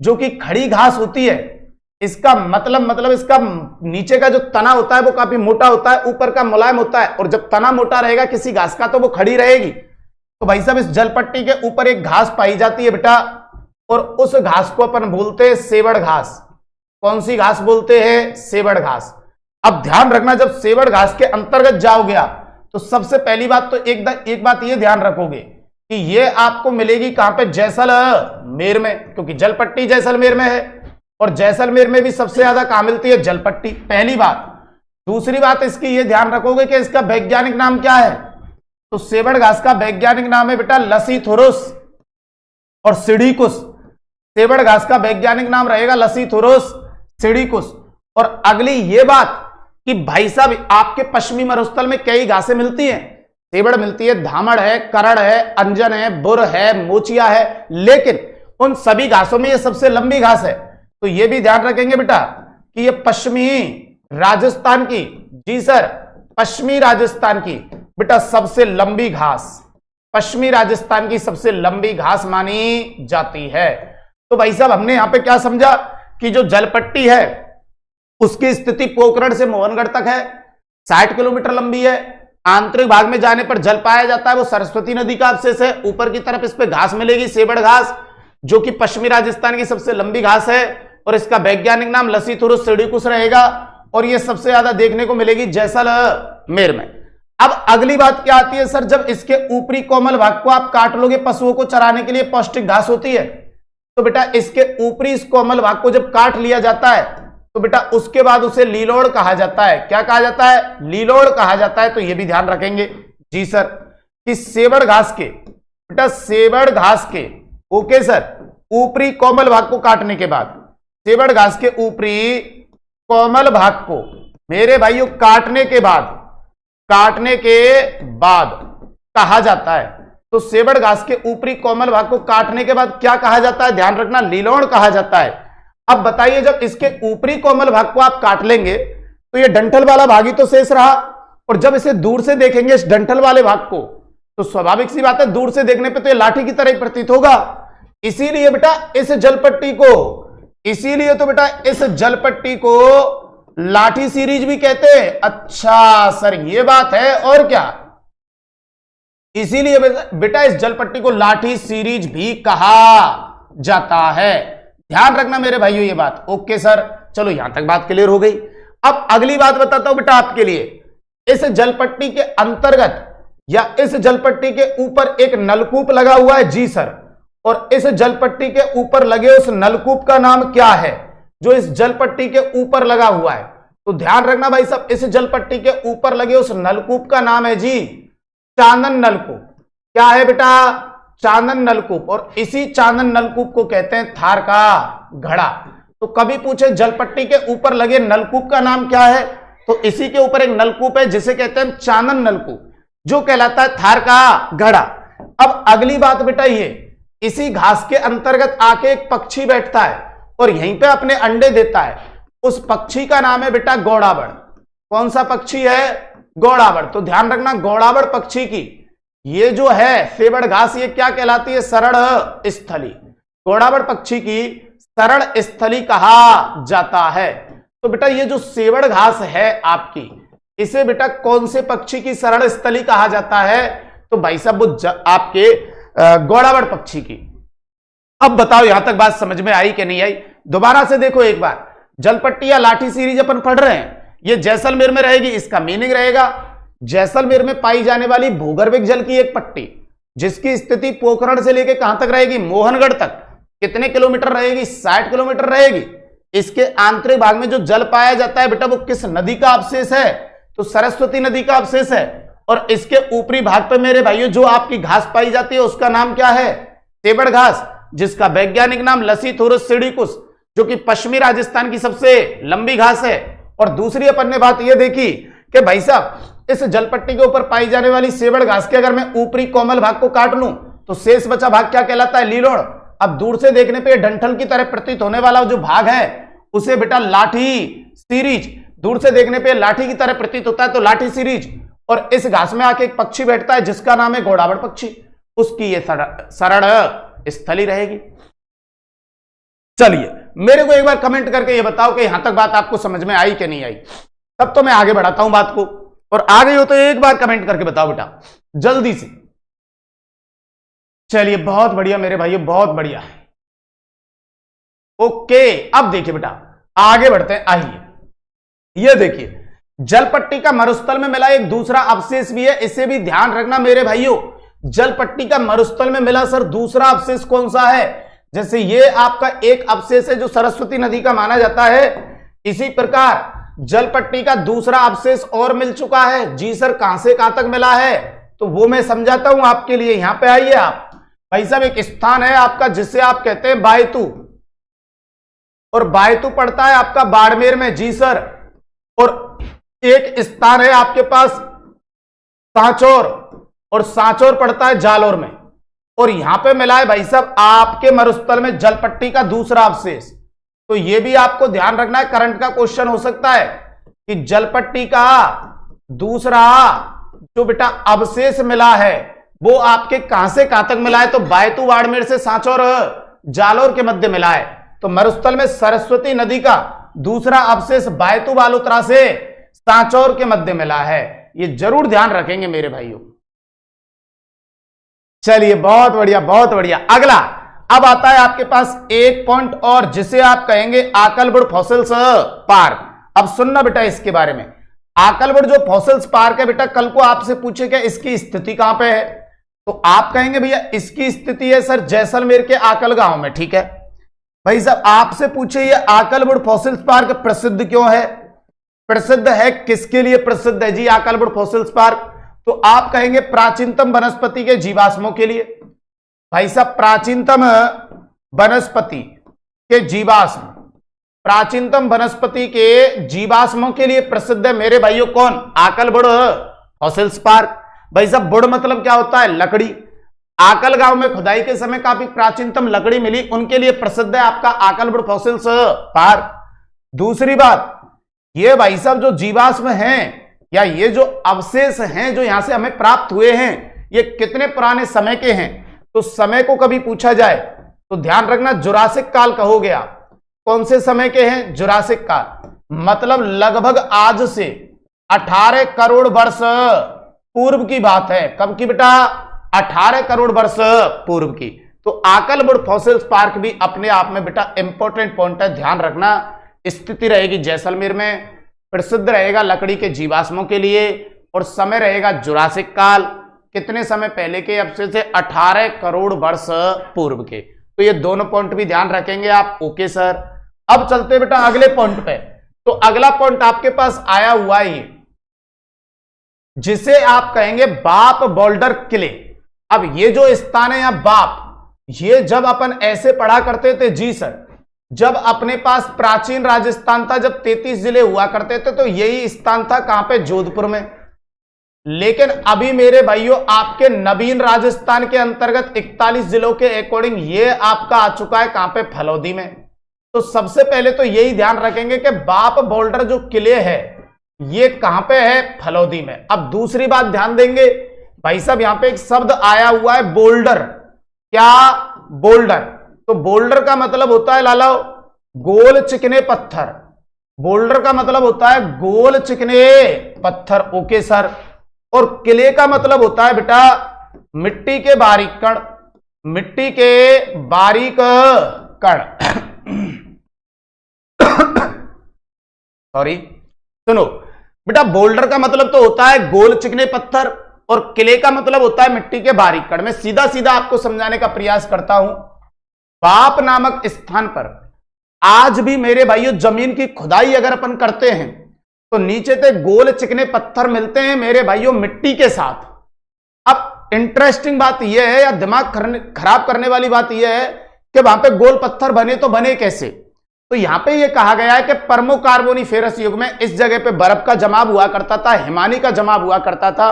जो कि खड़ी घास होती है। इसका मतलब इसका नीचे का जो तना होता है वो काफी मोटा होता है, ऊपर का मुलायम होता है, और जब तना मोटा रहेगा किसी घास का तो वो खड़ी रहेगी। तो भाई साहब इस जलपट्टी के ऊपर एक घास पाई जाती है बेटा, और उस घास को अपन बोलते हैं सेवड़ घास। कौन सी घास बोलते हैं? सेवड़ घास। अब ध्यान रखना, जब सेवड़ घास के अंतर्गत जाओगे आप तो सबसे पहली बात तो एक बात ये ध्यान रखोगे कि ये आपको मिलेगी कहां पे? जैसलमेर में, क्योंकि जलपट्टी जैसलमेर में है, और जैसलमेर में भी सबसे ज्यादा कहां मिलती है? जलपट्टी। पहली बात। दूसरी बात इसकी ये ध्यान रखोगे कि इसका वैज्ञानिक नाम क्या है? तो सेवड़ घास का वैज्ञानिक नाम है बेटा लसीथुरुस और सिडिकुस। सेवड़ घास का वैज्ञानिक नाम रहेगा लसीथुरुस सिडिकुस। और अगली ये बात कि भाई साहब आपके पश्चिमी मरुस्थल में कई घासें मिलती हैं। सेवड़ मिलती है, धामड़ है, करड़ है, अंजन है, बुर है, मोचिया है, लेकिन उन सभी घासों में ये सबसे लंबी घास है। तो ये भी ध्यान रखेंगे बेटा कि ये पश्चिमी राजस्थान की, जी सर, पश्चिमी राजस्थान की बेटा सबसे लंबी घास, पश्चिमी राजस्थान की सबसे लंबी घास मानी जाती है। तो भाई साहब हमने यहां पे क्या समझा कि जो जलपट्टी है उसकी स्थिति पोखरण से मोहनगढ़ तक है, 60 किलोमीटर लंबी है। आंतरिक भाग में जाने पर जल पाया जाता है, वो सरस्वती नदी का अवशेष है। ऊपर की तरफ इस पे घास मिलेगी, सेवड़ घास, जो कि पश्चिमी राजस्थान की सबसे लंबी घास है, और इसका वैज्ञानिक नाम लसीथुरुस सिडिकुस रहेगा, और ये सबसे ज्यादा देखने को मिलेगी जैसलमेर में। अब अगली बात क्या आती है सर? जब इसके ऊपरी कोमल भाग को आप काट लोगे, पशुओं को चराने के लिए पौष्टिक घास होती है, तो बेटा इसके ऊपरी इस कोमल भाग को जब काट लिया जाता है तो बेटा उसके बाद उसे लीलोड़ कहा जाता है। क्या कहा जाता है? लीलोड़ कहा जाता है। तो ये भी ध्यान रखेंगे जी सर कि सेवड़ घास के, बेटा सेवड़ घास के, ओके सर, ऊपरी कोमल भाग को काटने के बाद, सेवड़ घास के ऊपरी कोमल भाग को मेरे भाइयों काटने के बाद कहा जाता है। तो सेवड़ घास के ऊपरी कोमल भाग को काटने के बाद क्या कहा जाता है? ध्यान रखना, लीलोड़ कहा जाता है। अब बताइए, जब इसके ऊपरी कोमल भाग को आप काट लेंगे तो ये डंठल वाला भाग ही तो शेष रहा, और जब इसे दूर से देखेंगे इस डंठल वाले भाग को, तो स्वाभाविक सी बात है दूर से देखने पे तो ये लाठी की तरह ही प्रतीत होगा। इसीलिए बेटा इस जलपट्टी को लाठी सीरीज भी कहते हैं। अच्छा सर ये बात है, और क्या? इसीलिए बेटा इस जलपट्टी को लाठी सीरीज भी कहा जाता है। ध्यान रखना मेरे भाइयों ये बात। ओके सर, चलो यहां तक बात क्लियर हो गई। अब अगली बात बताता हूं बेटा आपके लिए। इस जलपट्टी के अंतर्गत या इस जलपट्टी के ऊपर एक नलकूप लगा हुआ है, जी सर, और इस जलपट्टी के ऊपर लगे उस नलकूप का नाम क्या है जो इस जलपट्टी के ऊपर लगा हुआ है? तो ध्यान रखना भाई साहब, इस जलपट्टी के ऊपर लगे उस नलकूप का नाम है जी चांदन नलकूप। क्या है बेटा? चांदन नलकूप। और इसी चांदन नलकूप को कहते हैं थार का घड़ा। तो कभी पूछे जलपट्टी के ऊपर लगे नलकूप का नाम क्या है, तो इसी के ऊपर एक नलकूप है जिसे कहते हैं चांदन नलकूप, जो कहलाता है थार का घड़ा। अब अगली बात बेटा ये, इसी घास के अंतर्गत आके एक पक्षी बैठता है और यहीं पे अपने अंडे देता है। उस पक्षी का नाम है बेटा गौड़ावड़। कौन सा पक्षी है? गौड़ावड़। तो ध्यान रखना, गौड़ावड़ पक्षी की ये जो है सेवड़ घास, ये क्या कहलाती है? सरड़ स्थली। गौड़ावड़ पक्षी की सरड़ स्थली कहा जाता है। तो बेटा ये जो सेवड़ घास है आपकी, इसे बेटा कौन से पक्षी की सरड़ स्थली कहा जाता है? तो भाई साहब वो आपके गौड़ावड़ पक्षी की। अब बताओ यहां तक बात समझ में आई कि नहीं आई? दोबारा से देखो एक बार। जलपट्टी या लाठी सीरीज अपन पढ़ रहे हैं, ये जैसलमेर में रहेगी। इसका मीनिंग रहेगा जैसलमेर में पाई जाने वाली भूगर्भिक जल की एक पट्टी। जिसकी स्थिति पोखरण से लेके कहां तक रहेगी, मोहनगढ़ तक। कितने किलोमीटर रहेगी, 60 किलोमीटर रहेगी। इसके आंतरिक भाग में जो जल पाया जाता है बेटा वो किस नदी का अवशेष है, तो सरस्वती नदी का अवशेष है। और इसके ऊपरी भाग पर मेरे भाइयों जो आपकी घास पाई जाती है उसका नाम क्या है, सेबड़ घास, जिसका वैज्ञानिक नाम लसीथोरस सिडिकुस, जो कि पश्चिमी राजस्थान की सबसे लंबी घास है। और दूसरी अपन ने बात यह देखी कि भाई साहब इस जलपट्टी के ऊपर पाई जाने वाली सेबड़ घास के अगर मैं ऊपरी कोमल भाग को काट लूं तो शेष बचा भाग क्या कहलाता है, लीलोड़। अब दूर से देखने पे डंठल की तरह प्रतीत होने वाला जो भाग है उसे बेटा लाठी सीरीज, दूर से देखने पे लाठी की तरह प्रतीत होता है तो लाठी सीरीज। और इस घास में आके एक पक्षी बैठता है जिसका नाम है घोड़ावड़ पक्षी, उसकी ये शरण स्थली रहेगी। चलिए मेरे को एक बार कमेंट करके ये बताओ कि यहां तक बात आपको समझ में आई कि नहीं आई। तब तो मैं आगे बढ़ाता हूं बात को, और आ गई हो तो एक बार कमेंट करके बताओ बेटा जल्दी से। चलिए बहुत बढ़िया मेरे भाइयों, बहुत बढ़िया। ओके अब देखिए बेटा आगे बढ़ते हैं। आइए ये देखिए जलपट्टी का मरुस्थल में मिला एक दूसरा अवशेष भी है, इसे भी ध्यान रखना मेरे भाइयों। जलपट्टी का मरुस्थल में मिला सर दूसरा अवशेष कौन सा है, जैसे ये आपका एक अवशेष है जो सरस्वती नदी का माना जाता है, इसी प्रकार जलपट्टी का दूसरा अवशेष और मिल चुका है। जी सर कहां से कहां तक मिला है, तो वो मैं समझाता हूं आपके लिए। यहां पे आइए आप भाई साहब, एक स्थान है आपका जिसे आप कहते हैं बायतू, और बायतू पड़ता है आपका बाड़मेर में। जी सर, और एक स्थान है आपके पास सांचौर, और सांचौर पड़ता है जालौर में। और यहां पे मिला है भाई साहब आपके मरुस्थल में जलपट्टी का दूसरा अवशेष। तो यह भी आपको ध्यान रखना है, करंट का क्वेश्चन हो सकता है कि जलपट्टी का दूसरा जो बेटा अवशेष मिला है वो आपके कहां से कहां तक मिला है, तो बायतू बाड़मेर से सांचौर जालौर के मध्य मिला है। तो मरुस्थल में सरस्वती नदी का दूसरा अवशेष बायतू बालोतरा से सांचौर के मध्य मिला है, ये जरूर ध्यान रखेंगे मेरे भाइयों। चलिए बहुत बढ़िया बहुत बढ़िया। अगला अब आता है आपके पास एक पॉइंट और जिसे आप कहेंगे आकलबुढ़ फॉसिल्स पार्क। अब सुनना बेटा इसके बारे में। आकलबुढ़ जो फॉसिल्स पार्क है बेटा, कल को आपसे पूछे क्या इसकी स्थिति कहां पे है, तो आप कहेंगे भैया इसकी स्थिति है सर जैसलमेर के आकल गांव में। ठीक है भाई साहब, आपसे पूछे ये आकलबुढ़ फॉसिल्स पार्क प्रसिद्ध क्यों है, प्रसिद्ध है किसके लिए प्रसिद्ध है जी आकलबुढ़ फॉसिल्स पार्क, तो आप कहेंगे प्राचीनतम वनस्पति के जीवाश्मों के लिए। भाई साहब प्राचीनतम वनस्पति के जीवाश्म, प्राचीनतम वनस्पति के जीवाश्मों के लिए प्रसिद्ध है मेरे भाइयों कौन, आकलबुढ़ फॉसिल्स पार्क। भाई साहब बुढ़ मतलब क्या होता है, लकड़ी। आकल गांव में खुदाई के समय काफी प्राचीनतम लकड़ी मिली, उनके लिए प्रसिद्ध है आपका आकलबुढ़ फॉसिल्स पार्क। दूसरी बात, ये भाई साहब जो जीवाश्म हैं या ये जो अवशेष हैं जो यहां से हमें प्राप्त हुए हैं, ये कितने पुराने समय के हैं, तो समय को कभी पूछा जाए तो ध्यान रखना जुरासिक काल कहोगे आप। कौन से समय के हैं, जुरासिक काल, मतलब लगभग आज से 18 करोड़ वर्ष पूर्व की बात है। कब की बेटा, 18 करोड़ वर्ष पूर्व की। तो आकलबुढ़ फॉसिल्स पार्क भी अपने आप में बेटा इंपॉर्टेंट पॉइंट है, ध्यान रखना। स्थिति रहेगी जैसलमेर में, प्रसिद्ध रहेगा लकड़ी के जीवाश्मों के लिए, और समय रहेगा जुरासिक काल। कितने समय पहले के, अब से 18 करोड़ वर्ष पूर्व के। तो ये दोनों पॉइंट भी ध्यान रखेंगे आप। ओके सर, अब चलते बेटा अगले पॉइंट पे। तो अगला पॉइंट आपके पास आया हुआ है जिसे आप कहेंगे बाप बोल्डर किले। अब ये जो स्थान है या बाप, ये जब अपन ऐसे पढ़ा करते थे जी सर, जब अपने पास प्राचीन राजस्थान था, जब 33 जिले हुआ करते थे तो यही स्थान था कहां पे, जोधपुर में। लेकिन अभी मेरे भाइयों आपके नवीन राजस्थान के अंतर्गत 41 जिलों के अकॉर्डिंग ये आपका आ चुका है कहां पे, फलौदी में। तो सबसे पहले तो यही ध्यान रखेंगे कि बाप बोल्डर जो किले है ये कहां पे है, फलौदी में। अब दूसरी बात ध्यान देंगे भाई साहब, यहां पे एक शब्द आया हुआ है बोल्डर। क्या, बोल्डर। तो बोल्डर का मतलब होता है लाला गोल चिकने पत्थर। बोल्डर का मतलब होता है गोल चिकने पत्थर। Okay sir. और किले का मतलब होता है बेटा मिट्टी के बारीक कण, मिट्टी के बारीक कण। सॉरी, सुनो बेटा, बोल्डर का मतलब तो होता है गोल चिकने पत्थर, और क्ले का मतलब होता है मिट्टी के बारीक कण। मैं सीधा सीधा आपको समझाने का प्रयास करता हूं। बाप नामक स्थान पर आज भी मेरे भाइयों जमीन की खुदाई अगर अपन करते हैं तो नीचे से गोल चिकने पत्थर मिलते हैं मेरे भाइयों मिट्टी के साथ। अब इंटरेस्टिंग बात यह है या दिमाग खराब करने वाली बात यह है कि वहां पे गोल पत्थर बने तो बने कैसे। तो यहां पे यह कहा गया है कि पर्मो कार्बोनिफेरस युग में इस जगह पे बर्फ का जमाव हुआ करता था, हिमानी का जमाव हुआ करता था।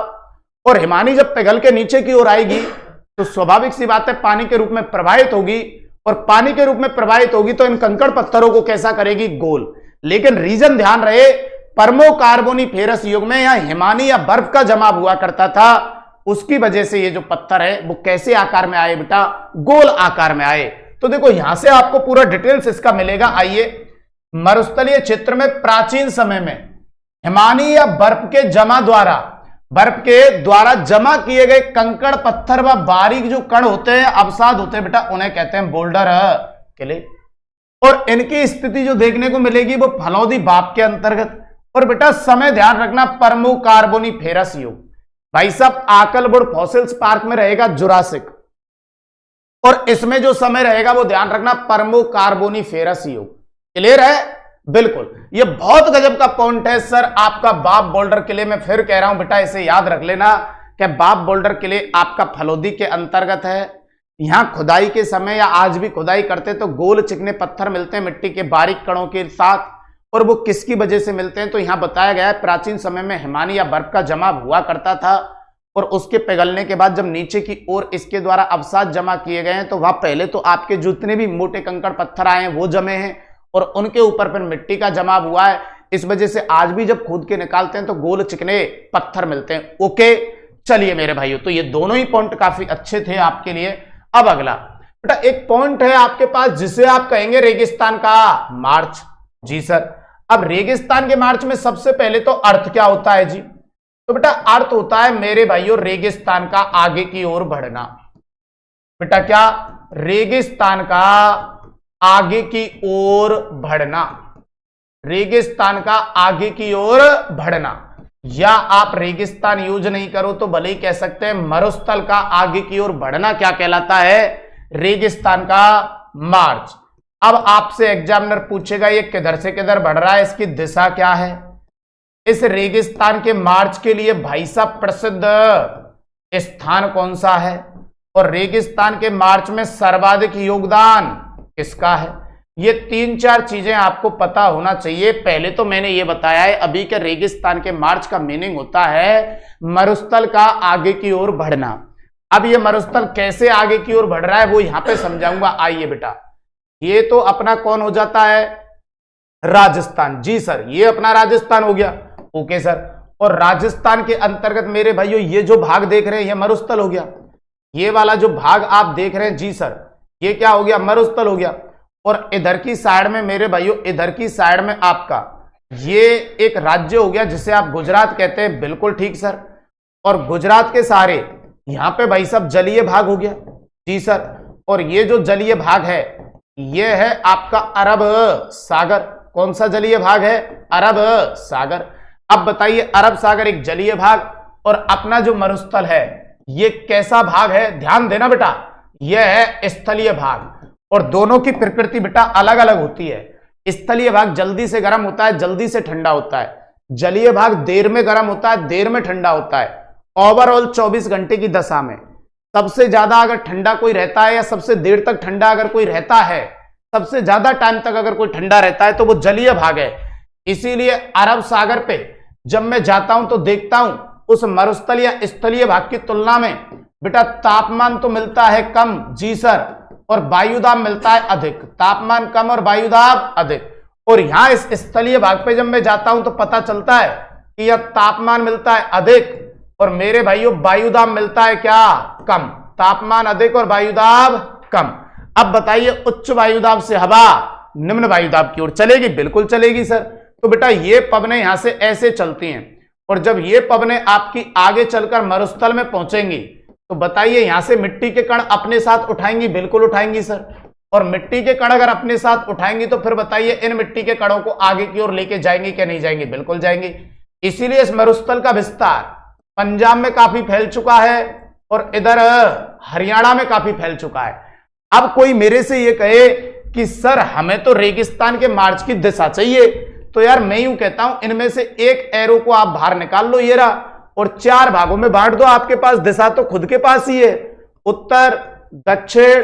और हिमानी जब पिघल के नीचे की ओर आएगी तो स्वाभाविक सी बात है पानी के रूप में प्रवाहित होगी, और पानी के रूप में प्रवाहित होगी तो इन कंकड़ पत्थरों को कैसा करेगी, गोल। लेकिन रीजन ध्यान रहे, पर्मो कार्बोनिफेरस युग में यहां हिमानी या बर्फ का जमाव हुआ करता था, उसकी वजह से ये जो पत्थर है वो कैसे आकार में आए बेटा, गोल आकार में आए। तो देखो यहां से आपको पूरा डिटेल्स इसका मिलेगा। आइए, मरुस्थलीय क्षेत्र में प्राचीन समय में हिमानी या बर्फ के द्वारा जमा किए गए कंकड़ पत्थर व बारीक जो कण होते हैं, अवसाद होते हैं बेटा, उन्हें कहते हैं बोल्डर किले। और इनकी स्थिति जो देखने को मिलेगी वो फलौदी बाप के अंतर्गत। और बेटा समय ध्यान रखना, पर्मो कार्बोनिफेरस युग। भाई साहब आकलबुड़ फॉसिल्स पार्क में रहेगा जुरासिक, और इसमें जो समय रहेगा वो ध्यान रखना पर्मो कार्बोनिफेरस युग। क्लियर है? बिल्कुल, ये बहुत गजब का पॉइंट है सर आपका बाप बोल्डर किले। में फिर कह रहा हूं बेटा, इसे याद रख लेना कि बाप बोल्डर किले आपका फलौदी के अंतर्गत है। यहां खुदाई के समय या आज भी खुदाई करते तो गोल चिकने पत्थर मिलते हैं मिट्टी के बारीक कणों के साथ, और वो किसकी वजह से मिलते हैं तो यहां बताया गया है प्राचीन समय में हिमानी या बर्फ का जमाव हुआ करता था, और उसके पिघलने के बाद जब नीचे की ओर इसके द्वारा अवसाद जमा किए गए हैं तो वहां पहले तो आपके जितने भी मोटे कंकड़ पत्थर आए हैं वो जमे हैं, और उनके ऊपर फिर मिट्टी का जमाव हुआ है। इस वजह से आज भी जब खोद के निकालते हैं तो गोल चिकने पत्थर मिलते हैं। ओके, चलिए मेरे भाइयों, तो ये दोनों ही पॉइंट काफी अच्छे थे आपके लिए। अब अगला बेटा एक पॉइंट है आपके पास जिसे आप कहेंगे रेगिस्तान का मार्च। जी सर, अब रेगिस्तान के मार्च में सबसे पहले तो अर्थ क्या होता है जी? तो बेटा अर्थ होता है मेरे भाइयों रेगिस्तान का आगे की ओर बढ़ना। बेटा क्या? रेगिस्तान का आगे की ओर बढ़ना, रेगिस्तान का आगे की ओर बढ़ना, या आप रेगिस्तान यूज नहीं करो तो भले ही कह सकते हैं मरुस्थल का आगे की ओर बढ़ना क्या कहलाता है? रेगिस्तान का मार्च। अब आपसे एग्जामिनर पूछेगा ये किधर से किधर बढ़ रहा है, इसकी दिशा क्या है? इस रेगिस्तान के मार्च के लिए भाई साहब प्रसिद्ध स्थान कौन सा है, और रेगिस्तान के मार्च में सर्वाधिक योगदान किसका है? ये 3-4 चीजें आपको पता होना चाहिए। पहले तो मैंने ये बताया है अभी के रेगिस्तान के मार्च का मीनिंग होता है मरुस्थल का आगे की ओर बढ़ना। अब ये मरुस्थल कैसे आगे की ओर बढ़ रहा है वो यहां पे समझाऊंगा। आइए बेटा, ये तो अपना कौन हो जाता है? राजस्थान। जी सर, ये अपना राजस्थान हो गया। ओके सर, और राजस्थान के अंतर्गत मेरे भाइयों ये जो भाग देख रहे हैं ये मरुस्थल हो गया। ये वाला जो भाग आप देख रहे हैं जी सर, ये क्या हो गया? मरुस्थल हो गया। और इधर की साइड में मेरे भाइयों, इधर की साइड में आपका ये एक राज्य हो गया जिसे आप गुजरात कहते हैं। बिल्कुल ठीक सर। और गुजरात के सारे यहां पे भाई साहब जलीय भाग हो गया। जी सर, और ये जो जलीय भाग है ये है आपका अरब सागर। कौन सा जलीय भाग है? अरब सागर। अब बताइए, अरब सागर एक जलीय भाग, और अपना जो मरुस्थल है ये कैसा भाग है? ध्यान देना बेटा, यह है स्थलीय भाग। और दोनों की प्रकृति बेटा अलग अलग होती है। स्थलीय भाग जल्दी से गर्म होता है, जल्दी से ठंडा होता है। जलीय भाग देर में गर्म होता है, देर में ठंडा होता है। ओवरऑल 24 घंटे की दशा में सबसे ज्यादा अगर ठंडा कोई रहता है, या सबसे देर तक ठंडा अगर कोई रहता है, सबसे ज्यादा टाइम तक अगर कोई ठंडा रहता है तो वो जलीय भाग है। इसीलिए अरब सागर पे जब मैं जाता हूं तो देखता हूं उस मरुस्थल या स्थलीय भाग की तुलना में बेटा तापमान तो मिलता है कम। जी सर, और वायुदाब मिलता है अधिक। तापमान कम और वायुदाब अधिक। और यहां इस स्थलीय भाग पे जब मैं जाता हूं तो पता चलता है कि यह तापमान मिलता है अधिक, और मेरे भाइयों वायुदाब मिलता है क्या? कम। तापमान अधिक और वायुदाब कम। अब बताइए, उच्च वायुदाब से हवा निम्न वायुदाब की ओर चलेगी? बिल्कुल चलेगी सर। तो बेटा ये पवनें यहां से ऐसे चलती हैं, और जब ये पवनें आपकी आगे चलकर मरुस्थल में पहुंचेंगी तो बताइए यहां से मिट्टी के कण अपने साथ उठाएंगी? बिल्कुल उठाएंगी सर। और मिट्टी के कण अगर अपने साथ उठाएंगी तो फिर बताइए इन मिट्टी के कणों को आगे की ओर लेके जाएंगी क्या नहीं जाएंगी? बिल्कुल जाएंगी। इसीलिए इस मरुस्थल का विस्तार पंजाब में काफी फैल चुका है और इधर हरियाणा में काफी फैल चुका है। अब कोई मेरे से ये कहे कि सर हमें तो रेगिस्तान के मार्च की दिशा चाहिए, तो यार मैं यूं कहता हूं इनमें से एक एरो को आप बाहर निकाल लो, ये रहा, और 4 भागों में बांट दो। आपके पास दिशा तो खुद के पास ही है, उत्तर, दक्षिण,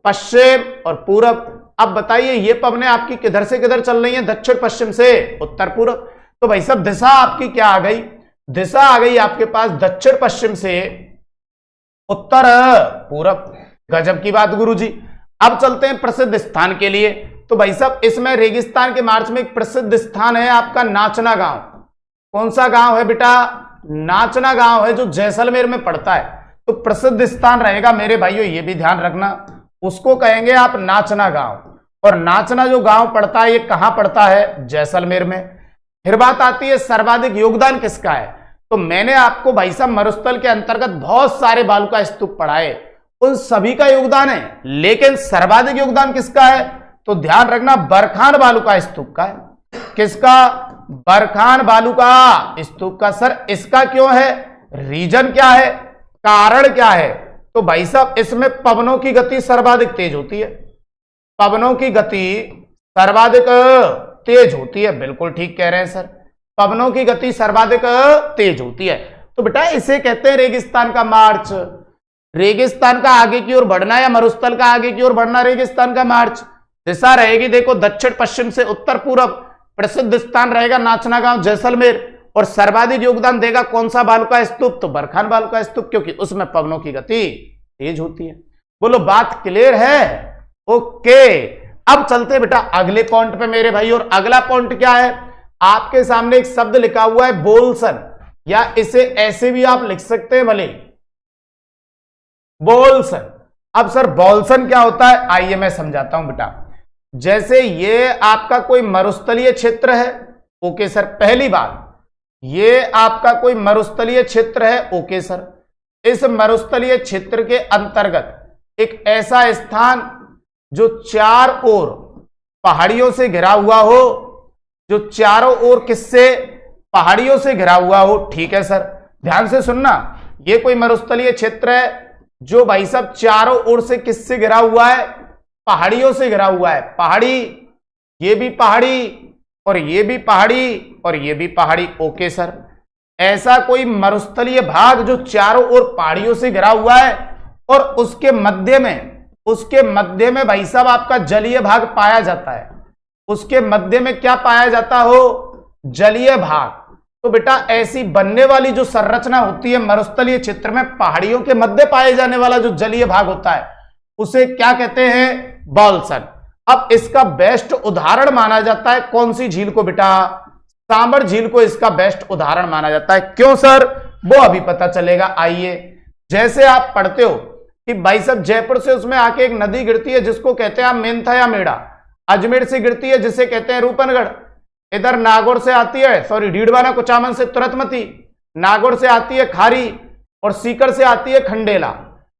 पश्चिम और पूरब। अब बताइए ये पवनें आपकी किधर से किधर चल रही हैं? दक्षिण पश्चिम से उत्तर पूरब। तो भाई साहब दिशा आपकी क्या आ गई? दिशा आ गई आपके पास दक्षिण पश्चिम से उत्तर पूरब। गजब की बात गुरुजी। अब चलते हैं प्रसिद्ध स्थान के लिए। तो भाई साहब इसमें रेगिस्तान के मार्च में एक प्रसिद्ध स्थान है आपका नाचना गांव। कौन सा गांव है बेटा? नाचना गांव है, जो जैसलमेर में पड़ता है। तो प्रसिद्ध स्थान रहेगा मेरे भाइयों, ये भी ध्यान रखना, उसको कहेंगे आप नाचना गांव। और नाचना जो गांव पड़ता है ये कहां पड़ता है? जैसलमेर में। फिर बात आती है सर्वाधिक योगदान किसका है? तो मैंने आपको भाई साहब मरुस्थल के अंतर्गत बहुत सारे बालुका स्तूप पढ़ाए, उन सभी का योगदान है, लेकिन सर्वाधिक योगदान किसका है? तो ध्यान रखना बरखान बालुका स्तूप का है। किसका? बरखान बालुका स्तूप का। सर इसका क्यों है? रीजन क्या है? कारण क्या है? तो भाई साहब इसमें पवनों की गति सर्वाधिक तेज होती है। पवनों की गति सर्वाधिक तेज होती है, बिल्कुल ठीक कह रहे हैं सर, पवनों की गति सर्वाधिक तेज होती है। तो बेटा इसे कहते हैं रेगिस्तान का मार्च। रेगिस्तान का आगे की ओर बढ़ना या मरुस्थल का आगे की ओर बढ़ना रेगिस्तान का मार्च। दिशा रहेगी देखो दक्षिण पश्चिम से उत्तर पूरब। प्रसिद्ध स्थान रहेगा नाचना गांव जैसलमेर। और सर्वाधिक योगदान देगा कौन सा बालुका स्तूप? तो बरखान बालुका स्तूप, क्योंकि उसमें पवनों की गति तेज होती है। बोलो बात क्लियर है? ओके। अब चलते बेटा अगले पॉइंट पे मेरे भाई। और अगला पॉइंट क्या है? आपके सामने एक शब्द लिखा हुआ है बोल्सन, या इसे ऐसे भी आप लिख सकते हैं भले, बोल्सन। अब सर बोल्सन क्या होता है? आइए मैं समझाता हूं बेटा। जैसे ये आपका कोई मरुस्थलीय क्षेत्र है, ओके सर, पहली बात ये आपका कोई मरुस्थलीय क्षेत्र है, ओके सर। इस मरुस्थलीय क्षेत्र के अंतर्गत एक ऐसा स्थान जो चार ओर पहाड़ियों से घिरा हुआ हो, जो चारों ओर किससे? पहाड़ियों से घिरा हुआ हो। ठीक है सर, ध्यान से सुनना, ये कोई मरुस्थलीय क्षेत्र है जो भाई साहब चारों ओर से किससे घिरा हुआ है? पहाड़ियों से घिरा हुआ है। पहाड़ी, ये भी पहाड़ी और ये भी पहाड़ी और ये भी पहाड़ी, ओके सर। ऐसा कोई मरुस्थलीय भाग जो चारों ओर पहाड़ियों से घिरा हुआ है और उसके मध्य में भाई साहब आपका जलीय भाग पाया जाता है। उसके मध्य में क्या पाया जाता हो? जलीय भाग। तो बेटा ऐसी बनने वाली जो संरचना होती है मरुस्थलीय क्षेत्र में, पहाड़ियों के मध्य पाए जाने वाला जो जलीय भाग होता है, उसे क्या कहते हैं? बोल्सन। अब इसका बेस्ट उदाहरण माना जाता है कौन सी झील को बेटा? सांबर झील को इसका बेस्ट उदाहरण माना जाता है। क्यों सर? वो अभी पता चलेगा। आइए, जैसे आप पढ़ते हो कि भाई साहब जयपुर से उसमें आके एक नदी गिरती है जिसको कहते हैं आप मेंथा या मेड़ा। अजमेर से गिरती है जिसे कहते हैं रूपनगढ़। इधर नागौर से आती है, सॉरी डीडवाना कुचामन से तुरतमती, नागौर से आती है खारी और सीकर से आती है खंडेला।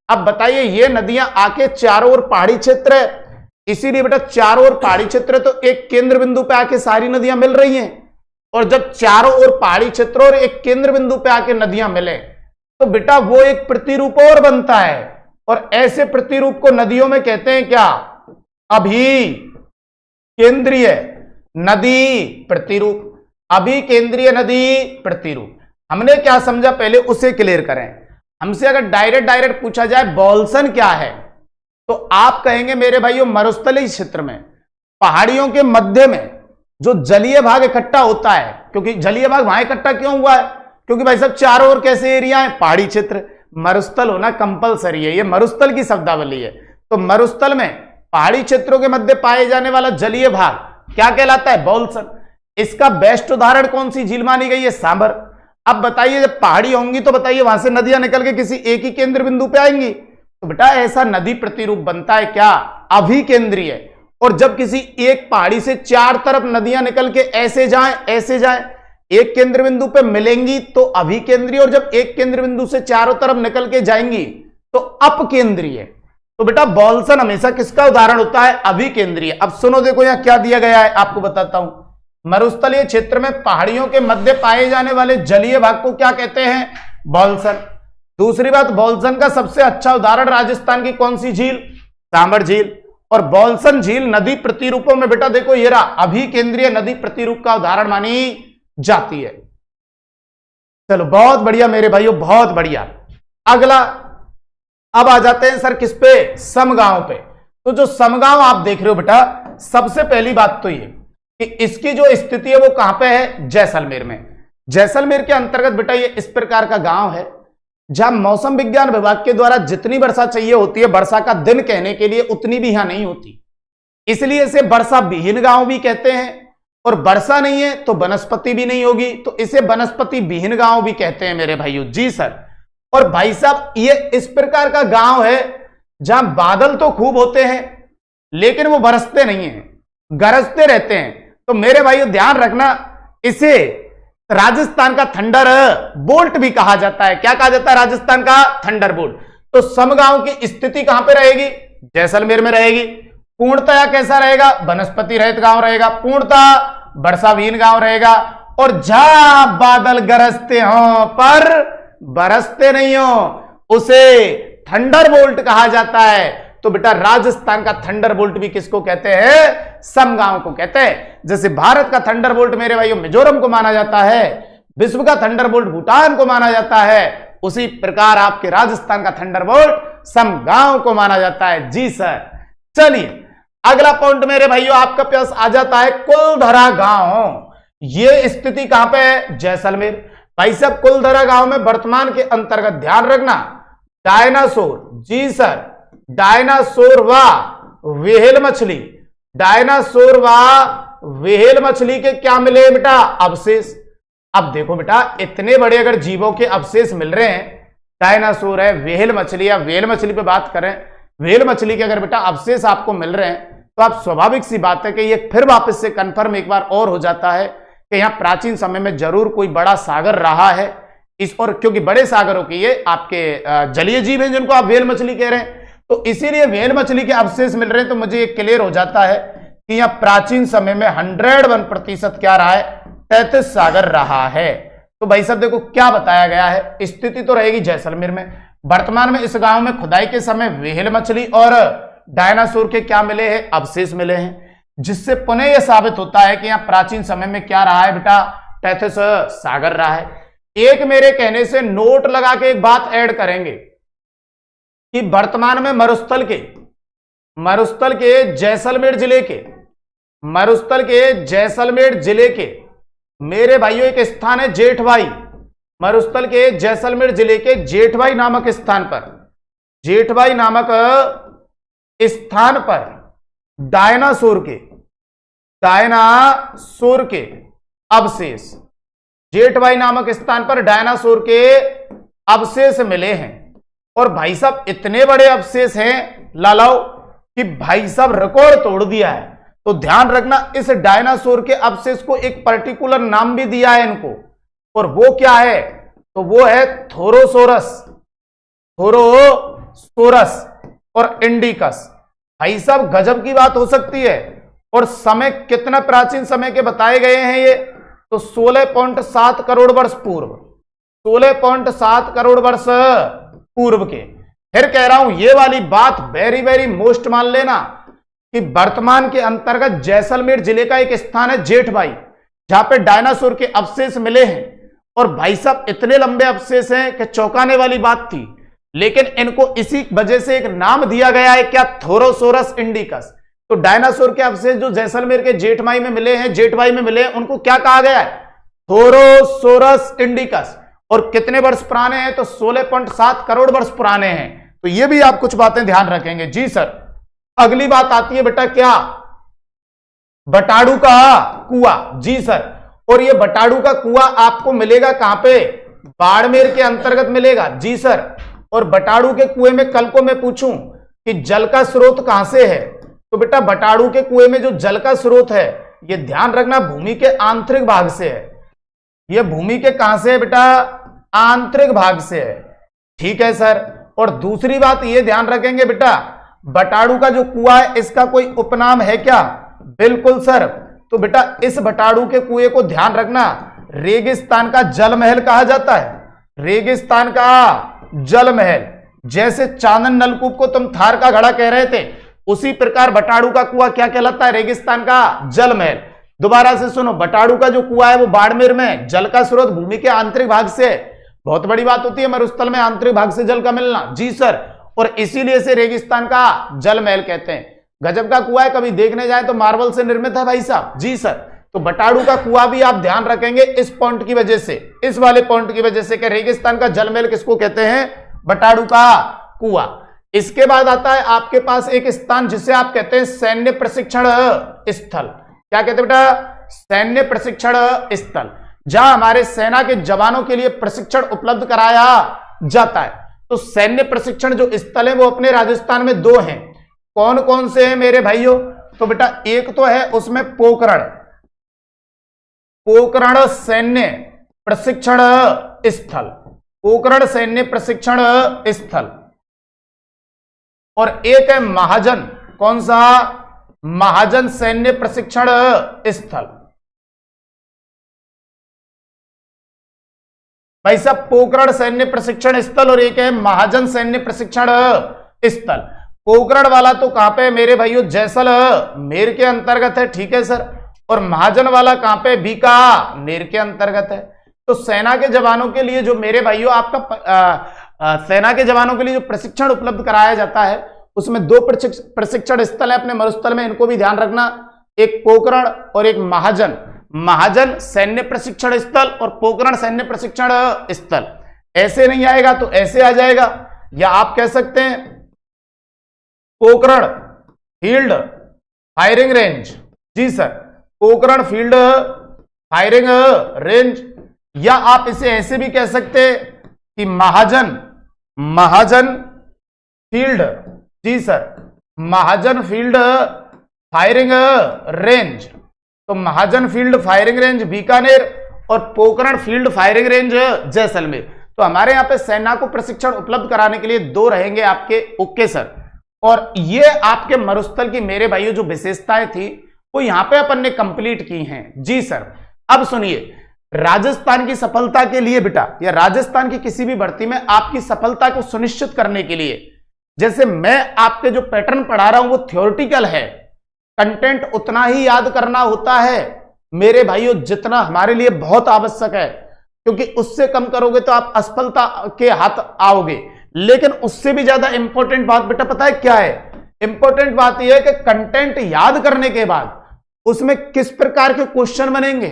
अब बताइए ये नदियां आके चारों ओर पहाड़ी क्षेत्र है, इसीलिए बेटा चारों ओर पहाड़ी क्षेत्र तो एक केंद्र बिंदु पे आके सारी नदियां मिल रही हैं। और जब चारों ओर पहाड़ी क्षेत्र और एक केंद्र बिंदु पे आके नदियां मिले तो बेटा वो एक प्रतिरूप और बनता है। और ऐसे प्रतिरूप को नदियों में कहते हैं क्या? अभी केंद्रीय नदी प्रतिरूप। अभी केंद्रीय नदी प्रतिरूप। हमने क्या समझा पहले उसे क्लियर करें। हमसे अगर डायरेक्ट पूछा जाए बोल्सन क्या है, तो आप कहेंगे मेरे भाइयों मरुस्थलीय क्षेत्र में पहाड़ियों के मध्य में जो जलीय भाग इकट्ठा होता है। क्योंकि जलीय भाग वहां इकट्ठा क्यों हुआ है? क्योंकि भाई साहब चारों ओर कैसे एरिया है? पहाड़ी क्षेत्र। मरुस्थल होना कंपलसरी है, ये मरुस्थल की शब्दावली है। तो मरुस्थल में पहाड़ी क्षेत्रों के मध्य पाए जाने वाला जलीय भाग क्या कहलाता है? बोल्सन। इसका बेस्ट उदाहरण कौन सी झील मानी गई है? सांबर। अब बताइए जब पहाड़ी होंगी तो बताइए वहां से नदियां निकल के किसी एक ही केंद्र बिंदु पे आएंगी, तो बेटा ऐसा नदी प्रतिरूप बनता है क्या? अभिकेंद्रीय। और जब किसी एक पहाड़ी से चार तरफ नदियां निकल के ऐसे जाएं एक केंद्र बिंदु पे मिलेंगी तो अभिकेंद्रीय, और जब एक केंद्र बिंदु से चारों तरफ निकल के जाएंगी तो अपकेंद्रीय। तो बेटा बोल्सन हमेशा किसका उदाहरण होता है? अभिकेंद्रीय। अब सुनो देखो यहां क्या दिया गया है, आपको बताता हूं। मरुस्थलीय क्षेत्र में पहाड़ियों के मध्य पाए जाने वाले जलीय भाग को क्या कहते हैं? बॉल्सन। दूसरी बात, बॉल्सन का सबसे अच्छा उदाहरण राजस्थान की कौन सी झील? कांवड़ झील। और बॉल्सन झील नदी प्रतिरूपों में बेटा देखो ये रहा, अभी केंद्रीय नदी प्रतिरूप का उदाहरण मानी जाती है। चलो बहुत बढ़िया मेरे भाइयों, बहुत बढ़िया। अगला अब आ जाते हैं सर किस पे? समगांव पे। तो जो समगांव आप देख रहे हो बेटा, सबसे पहली बात तो ये कि इसकी जो स्थिति है वो कहां पे है? जैसलमेर में। जैसलमेर के अंतर्गत बेटा ये इस प्रकार का गांव है जहां मौसम विज्ञान विभाग के द्वारा जितनी वर्षा चाहिए होती है, वर्षा का दिन कहने के लिए उतनी भी यहां नहीं होती, इसलिए इसे वर्षा विहीन गांव भी कहते हैं। और वर्षा नहीं है तो वनस्पति भी नहीं होगी, तो इसे वनस्पति विहीन गांव भी कहते हैं मेरे भाइयों। जी सर। और भाई साहब ये इस प्रकार का गांव है जहां बादल तो खूब होते हैं लेकिन वो बरसते नहीं है, गरजते रहते हैं। तो मेरे भाइयों ध्यान रखना, इसे राजस्थान का थंडर बोल्ट भी कहा जाता है। क्या कहा जाता है? राजस्थान का थंडर बोल्ट। तो समगांव की स्थिति कहां पे रहेगी? जैसलमेर में रहेगी। पूर्णतया कैसा रहेगा? वनस्पति रहित गांव रहेगा। पूर्णतः वर्षाविहीन गांव रहेगा। और जहां बादल गरजते हो पर बरसते नहीं हो, उसे थंडर बोल्ट कहा जाता है। तो बेटा राजस्थान का थंडर बोल्ट भी किसको कहते हैं? समगांव को कहते हैं। जैसे भारत का थंडर बोल्ट मेरे भाइयों मिजोरम को माना जाता है, विश्व का थंडर बोल्ट भूटान को माना जाता है, उसी प्रकार आपके राजस्थान का थंडर बोल्ट समगांव को माना जाता है। जी सर। चलिए अगला पॉइंट मेरे भाइयों आपका पास आ जाता है कुलधरा गांव। ये स्थिति कहां पे है? जैसलमेर। भाई साहब कुलधरा गांव में वर्तमान के अंतर्गत ध्यान रखना डायनासोर, जी सर, डायनासोर व व्हेल मछली, डायनासोर व व्हेल मछली के क्या मिले बेटा? अवशेष। अब देखो बेटा इतने बड़े अगर जीवों के अवशेष मिल रहे हैं, डायनासोर है, व्हेल मछली या व्हेल मछली पे बात करें, व्हेल मछली के अगर बेटा अवशेष आपको मिल रहे हैं तो आप स्वाभाविक सी बात है कि ये फिर वापस से कंफर्म एक बार और हो जाता है कि यहाँ प्राचीन समय में जरूर कोई बड़ा सागर रहा है। इस और क्योंकि बड़े सागरों के ये आपके जलीय जीव हैं जिनको आप व्हेल मछली कह रहे हैं, तो इसीलिए व्हेल मछली के अवशेष मिल रहे हैं। तो मुझे ये क्लियर हो जाता है कि यहाँ प्राचीन समय में 101% क्या रहा है? तैतीस सागर रहा है। तो भाई साहब देखो क्या बताया गया है, स्थिति तो रहेगी जैसलमेर में। वर्तमान में इस गांव में खुदाई के समय व्हेल मछली और डायनासोर के क्या मिले हैं? अवशेष मिले हैं, जिससे पुनः यह साबित होता है कि यहाँ प्राचीन समय में क्या रहा है बेटा? तैतीस सागर रहा है। एक मेरे कहने से नोट लगा के एक बात ऐड करेंगे कि वर्तमान में मरुस्थल के जैसलमेर जिले के मेरे भाइयों एक स्थान है जेठवाई। मरुस्थल के जैसलमेर जिले के जेठवाई नामक स्थान पर डायनासोर के अवशेष, जेठवाई नामक स्थान पर डायनासोर के अवशेष मिले हैं। और भाई साहब इतने बड़े अवशेष हैं लालाओ कि भाई साहब रिकॉर्ड तोड़ दिया है। तो ध्यान रखना, इस डायनासोर के अवशेष को एक पर्टिकुलर नाम भी दिया है इनको, और वो क्या है? तो वो है थोरोसोरस और इंडिकस। भाई साहब गजब की बात हो सकती है। और समय कितना प्राचीन समय के बताए गए हैं ये? तो 16.7 करोड़ वर्ष पूर्व, 16.7 करोड़ वर्ष पूर्व के। फिर कह रहा हूं ये वाली बात वेरी वेरी मोस्ट मान लेना कि वर्तमान के अंतर्गत जैसलमेर जिले का एक स्थान है जेठवाई, जहां पे डायनासोर के अवशेष मिले हैं। और भाई साहब इतने लंबे अवशेष हैं कि चौंकाने वाली बात थी, लेकिन इनको इसी वजह से एक नाम दिया गया है, क्या? थोरोसोरस इंडिकस। तो डायनासोर के अवशेष जो जैसलमेर के जेठवाई में मिले हैं उनको क्या कहा गया है? थोरोसोरस इंडिकस। और कितने वर्ष पुराने हैं? तो 16.7 करोड़ वर्ष पुराने हैं। तो ये भी आप कुछ बातें ध्यान रखेंगे। जी सर। अगली बात आती है बेटा क्या? बटाड़ू का कुआं। जी सर। और ये बटाड़ू का कुआं आपको मिलेगा कहां पे? बाड़मेर के अंतर्गत मिलेगा। जी सर। और बटाड़ू के कुएं में कल को मैं पूछूं कि जल का स्रोत कहां से है, तो बेटा बटाड़ू के कुएं में जो जल का स्रोत है ये ध्यान रखना भूमि के आंतरिक भाग से है। ये भूमि के कहां से है बेटा? आंतरिक भाग से है। ठीक है सर। और दूसरी बात ये ध्यान रखेंगे बेटा, बटाड़ू का जो कुआं है इसका कोई उपनाम है क्या? बिल्कुल सर। तो बेटा इस बटाड़ू के कुएं को ध्यान रखना रेगिस्तान का जल महल कहा जाता है। रेगिस्तान का जल महल। जैसे चांदन नलकूप को तुम थार का घड़ा कह रहे थे, उसी प्रकार बटाड़ू का कुआं क्या कहलाता है? रेगिस्तान का जल महल। दोबारा से सुनो, बटाड़ू का जो कुआं है वो बाड़मेर में, जल का स्रोत भूमि के आंतरिक भाग से। बहुत बड़ी बात होती है मरुस्थल में आंतरिक भाग से जल का मिलना। जी सर, और इसीलिए से रेगिस्तान का जल महल कहते हैं। गजब का कुआं है, कभी देखने जाए तो मार्बल से निर्मित है भाई साहब। जी सर, तो बटाड़ू का कुआं भी आप ध्यान रखेंगे इस पॉइंट की वजह से, इस वाले पॉइंट की वजह से कि रेगिस्तान का जल महल किसको कहते हैं? बटाड़ू का कुआं। इसके बाद आता है आपके पास एक स्थान जिसे आप कहते हैं सैन्य प्रशिक्षण स्थल। क्या कहते हैं बेटा? सैन्य प्रशिक्षण स्थल, जहां हमारे सेना के जवानों के लिए प्रशिक्षण उपलब्ध कराया जाता है। तो सैन्य प्रशिक्षण जो स्थल है वो अपने राजस्थान में दो हैं। कौन कौन से हैं मेरे भाइयों? तो बेटा एक तो है उसमें पोखरण, पोखरण सैन्य प्रशिक्षण स्थल, पोखरण सैन्य प्रशिक्षण स्थल। और एक है महाजन। कौन सा? महाजन सैन्य प्रशिक्षण स्थल। भाई साहब, पोखरण सैन्य प्रशिक्षण स्थल और एक है महाजन सैन्य प्रशिक्षण स्थल। पोखरण वाला तो कहां पे मेरे भाइयों? जैसलमेर के अंतर्गत है, ठीक है सर। और महाजन वाला कहां पे? बीकानेर के अंतर्गत है। तो सेना के जवानों के लिए जो मेरे भाइयों आपका सेना के जवानों के लिए जो प्रशिक्षण उपलब्ध कराया जाता है, उसमें दो प्रशिक्षण स्थल है अपने मरुस्थल में, इनको भी ध्यान रखना। एक पोखरण और एक महाजन। महाजन सैन्य प्रशिक्षण स्थल और पोखरण सैन्य प्रशिक्षण स्थल। ऐसे नहीं आएगा तो ऐसे आ जाएगा, या आप कह सकते हैं पोखरण फील्ड फायरिंग रेंज। जी sir, Pokhran field firing range, या आप इसे ऐसे भी कह सकते हैं कि महाजन फील्ड। जी sir, Mahajan field firing range. तो Mahajan field firing range Bikaner और Pokhran field firing range Jaisalmer. तो हमारे यहां पे सेना को प्रशिक्षण उपलब्ध कराने के लिए दो रहेंगे आपके। ओके सर, और ये आपके मरुस्थल की मेरे भाइयों जो विशेषताएं थी वो यहां पे अपन ने कंप्लीट की हैं। जी सर, अब सुनिए, राजस्थान की सफलता के लिए बेटा, या राजस्थान की किसी भी भर्ती में आपकी सफलता को सुनिश्चित करने के लिए, जैसे मैं आपके जो पैटर्न पढ़ा रहा हूं वो थ्योरेटिकल है, कंटेंट उतना ही याद करना होता है मेरे भाइयों जितना हमारे लिए बहुत आवश्यक है, क्योंकि उससे कम करोगे तो आप असफलता के हाथ आओगे। लेकिन उससे भी ज्यादा इंपॉर्टेंट बात बेटा पता है क्या है? इंपॉर्टेंट बात यह है कि कंटेंट याद करने के बाद उसमें किस प्रकार के क्वेश्चन बनेंगे,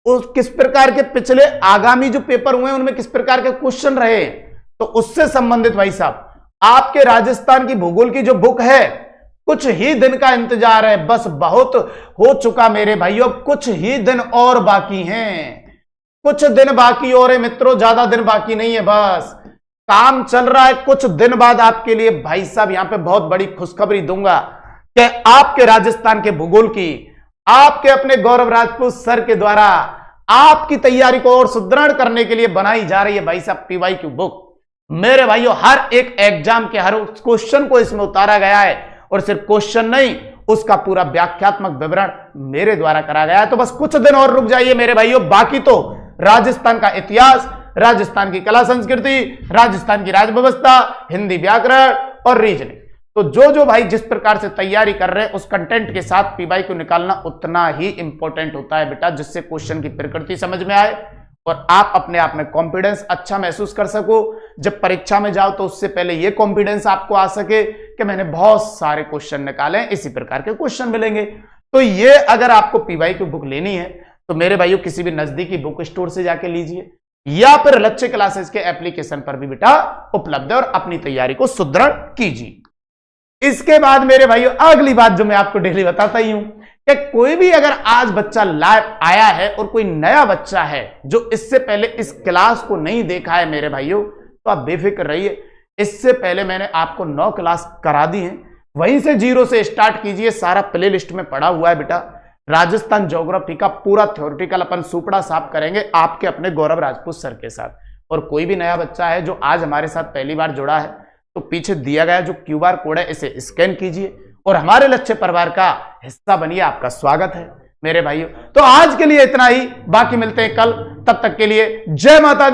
उस किस प्रकार के पिछले आगामी जो पेपर हुए उनमें किस प्रकार के क्वेश्चन रहे, तो उससे संबंधित भाई साहब आपके राजस्थान की भूगोल की जो बुक है, कुछ ही दिन का इंतजार है, बस बहुत हो चुका मेरे भाइयों, कुछ ही दिन और बाकी हैं, कुछ दिन बाकी और है मित्रों, ज्यादा दिन बाकी नहीं है, बस काम चल रहा है। कुछ दिन बाद आपके लिए भाई साहब यहां पे बहुत बड़ी खुशखबरी दूंगा कि आपके राजस्थान के भूगोल की, आपके अपने गौरव राजपूत सर के द्वारा आपकी तैयारी को और सुदृढ़ करने के लिए बनाई जा रही है भाई साहब पीवाईक्यू बुक। मेरे भाइयों, हर एक एग्जाम के हर क्वेश्चन को इसमें उतारा गया है, और सिर्फ क्वेश्चन नहीं, उसका पूरा व्याख्यात्मक विवरण मेरे द्वारा करा गया है। तो बस कुछ दिन और रुक जाइए मेरे भाइयों, बाकी तो राजस्थान का इतिहास, राजस्थान की कला संस्कृति, राजस्थान की राज व्यवस्था, हिंदी व्याकरण और रीजनिंग, तो जो जो भाई जिस प्रकार से तैयारी कर रहे हैं उस कंटेंट के साथ पीवाई को निकालना उतना ही इंपॉर्टेंट होता है बेटा, जिससे क्वेश्चन की प्रकृति समझ में आए और आप अपने आप में कॉन्फिडेंस अच्छा महसूस कर सको। जब परीक्षा में जाओ तो उससे पहले ये कॉन्फिडेंस आपको आ सके कि मैंने बहुत सारे क्वेश्चन निकाले, इसी प्रकार के क्वेश्चन मिलेंगे। तो ये अगर आपको पीवाईक्यू बुक लेनी है तो मेरे भाइयों किसी भी नजदीकी बुक स्टोर से जाके लीजिए, या फिर लक्ष्य क्लासेस के एप्लीकेशन पर भी बेटा उपलब्ध है, और अपनी तैयारी को सुदृढ़ कीजिए। इसके बाद मेरे भाइयों अगली बात जो मैं आपको डेली बताता ही हूं कि कोई भी अगर आज बच्चा लाइव आया है और कोई नया बच्चा है जो इससे पहले इस क्लास को नहीं देखा है मेरे भाइयों, तो आप बेफिक्र रहिए। इससे पहले मैंने आपको 9 क्लास करा दी है, वहीं से 0 से स्टार्ट कीजिए। सारा प्ले लिस्ट में पड़ा हुआ है बेटा। राजस्थान ज्योग्राफी का पूरा थ्योरेटिकल अपन सुपड़ा साफ करेंगे आपके अपने गौरव राजपूत सर के साथ। और कोई भी नया बच्चा है जो आज हमारे साथ पहली बार जुड़ा है तो पीछे दिया गया जो QR कोड है इसे स्कैन कीजिए और हमारे लक्ष्य परिवार का हिस्सा बनिए। आपका स्वागत है मेरे भाइयों। तो आज के लिए इतना ही, बाकी मिलते हैं कल, तब तक के लिए जय माता दी।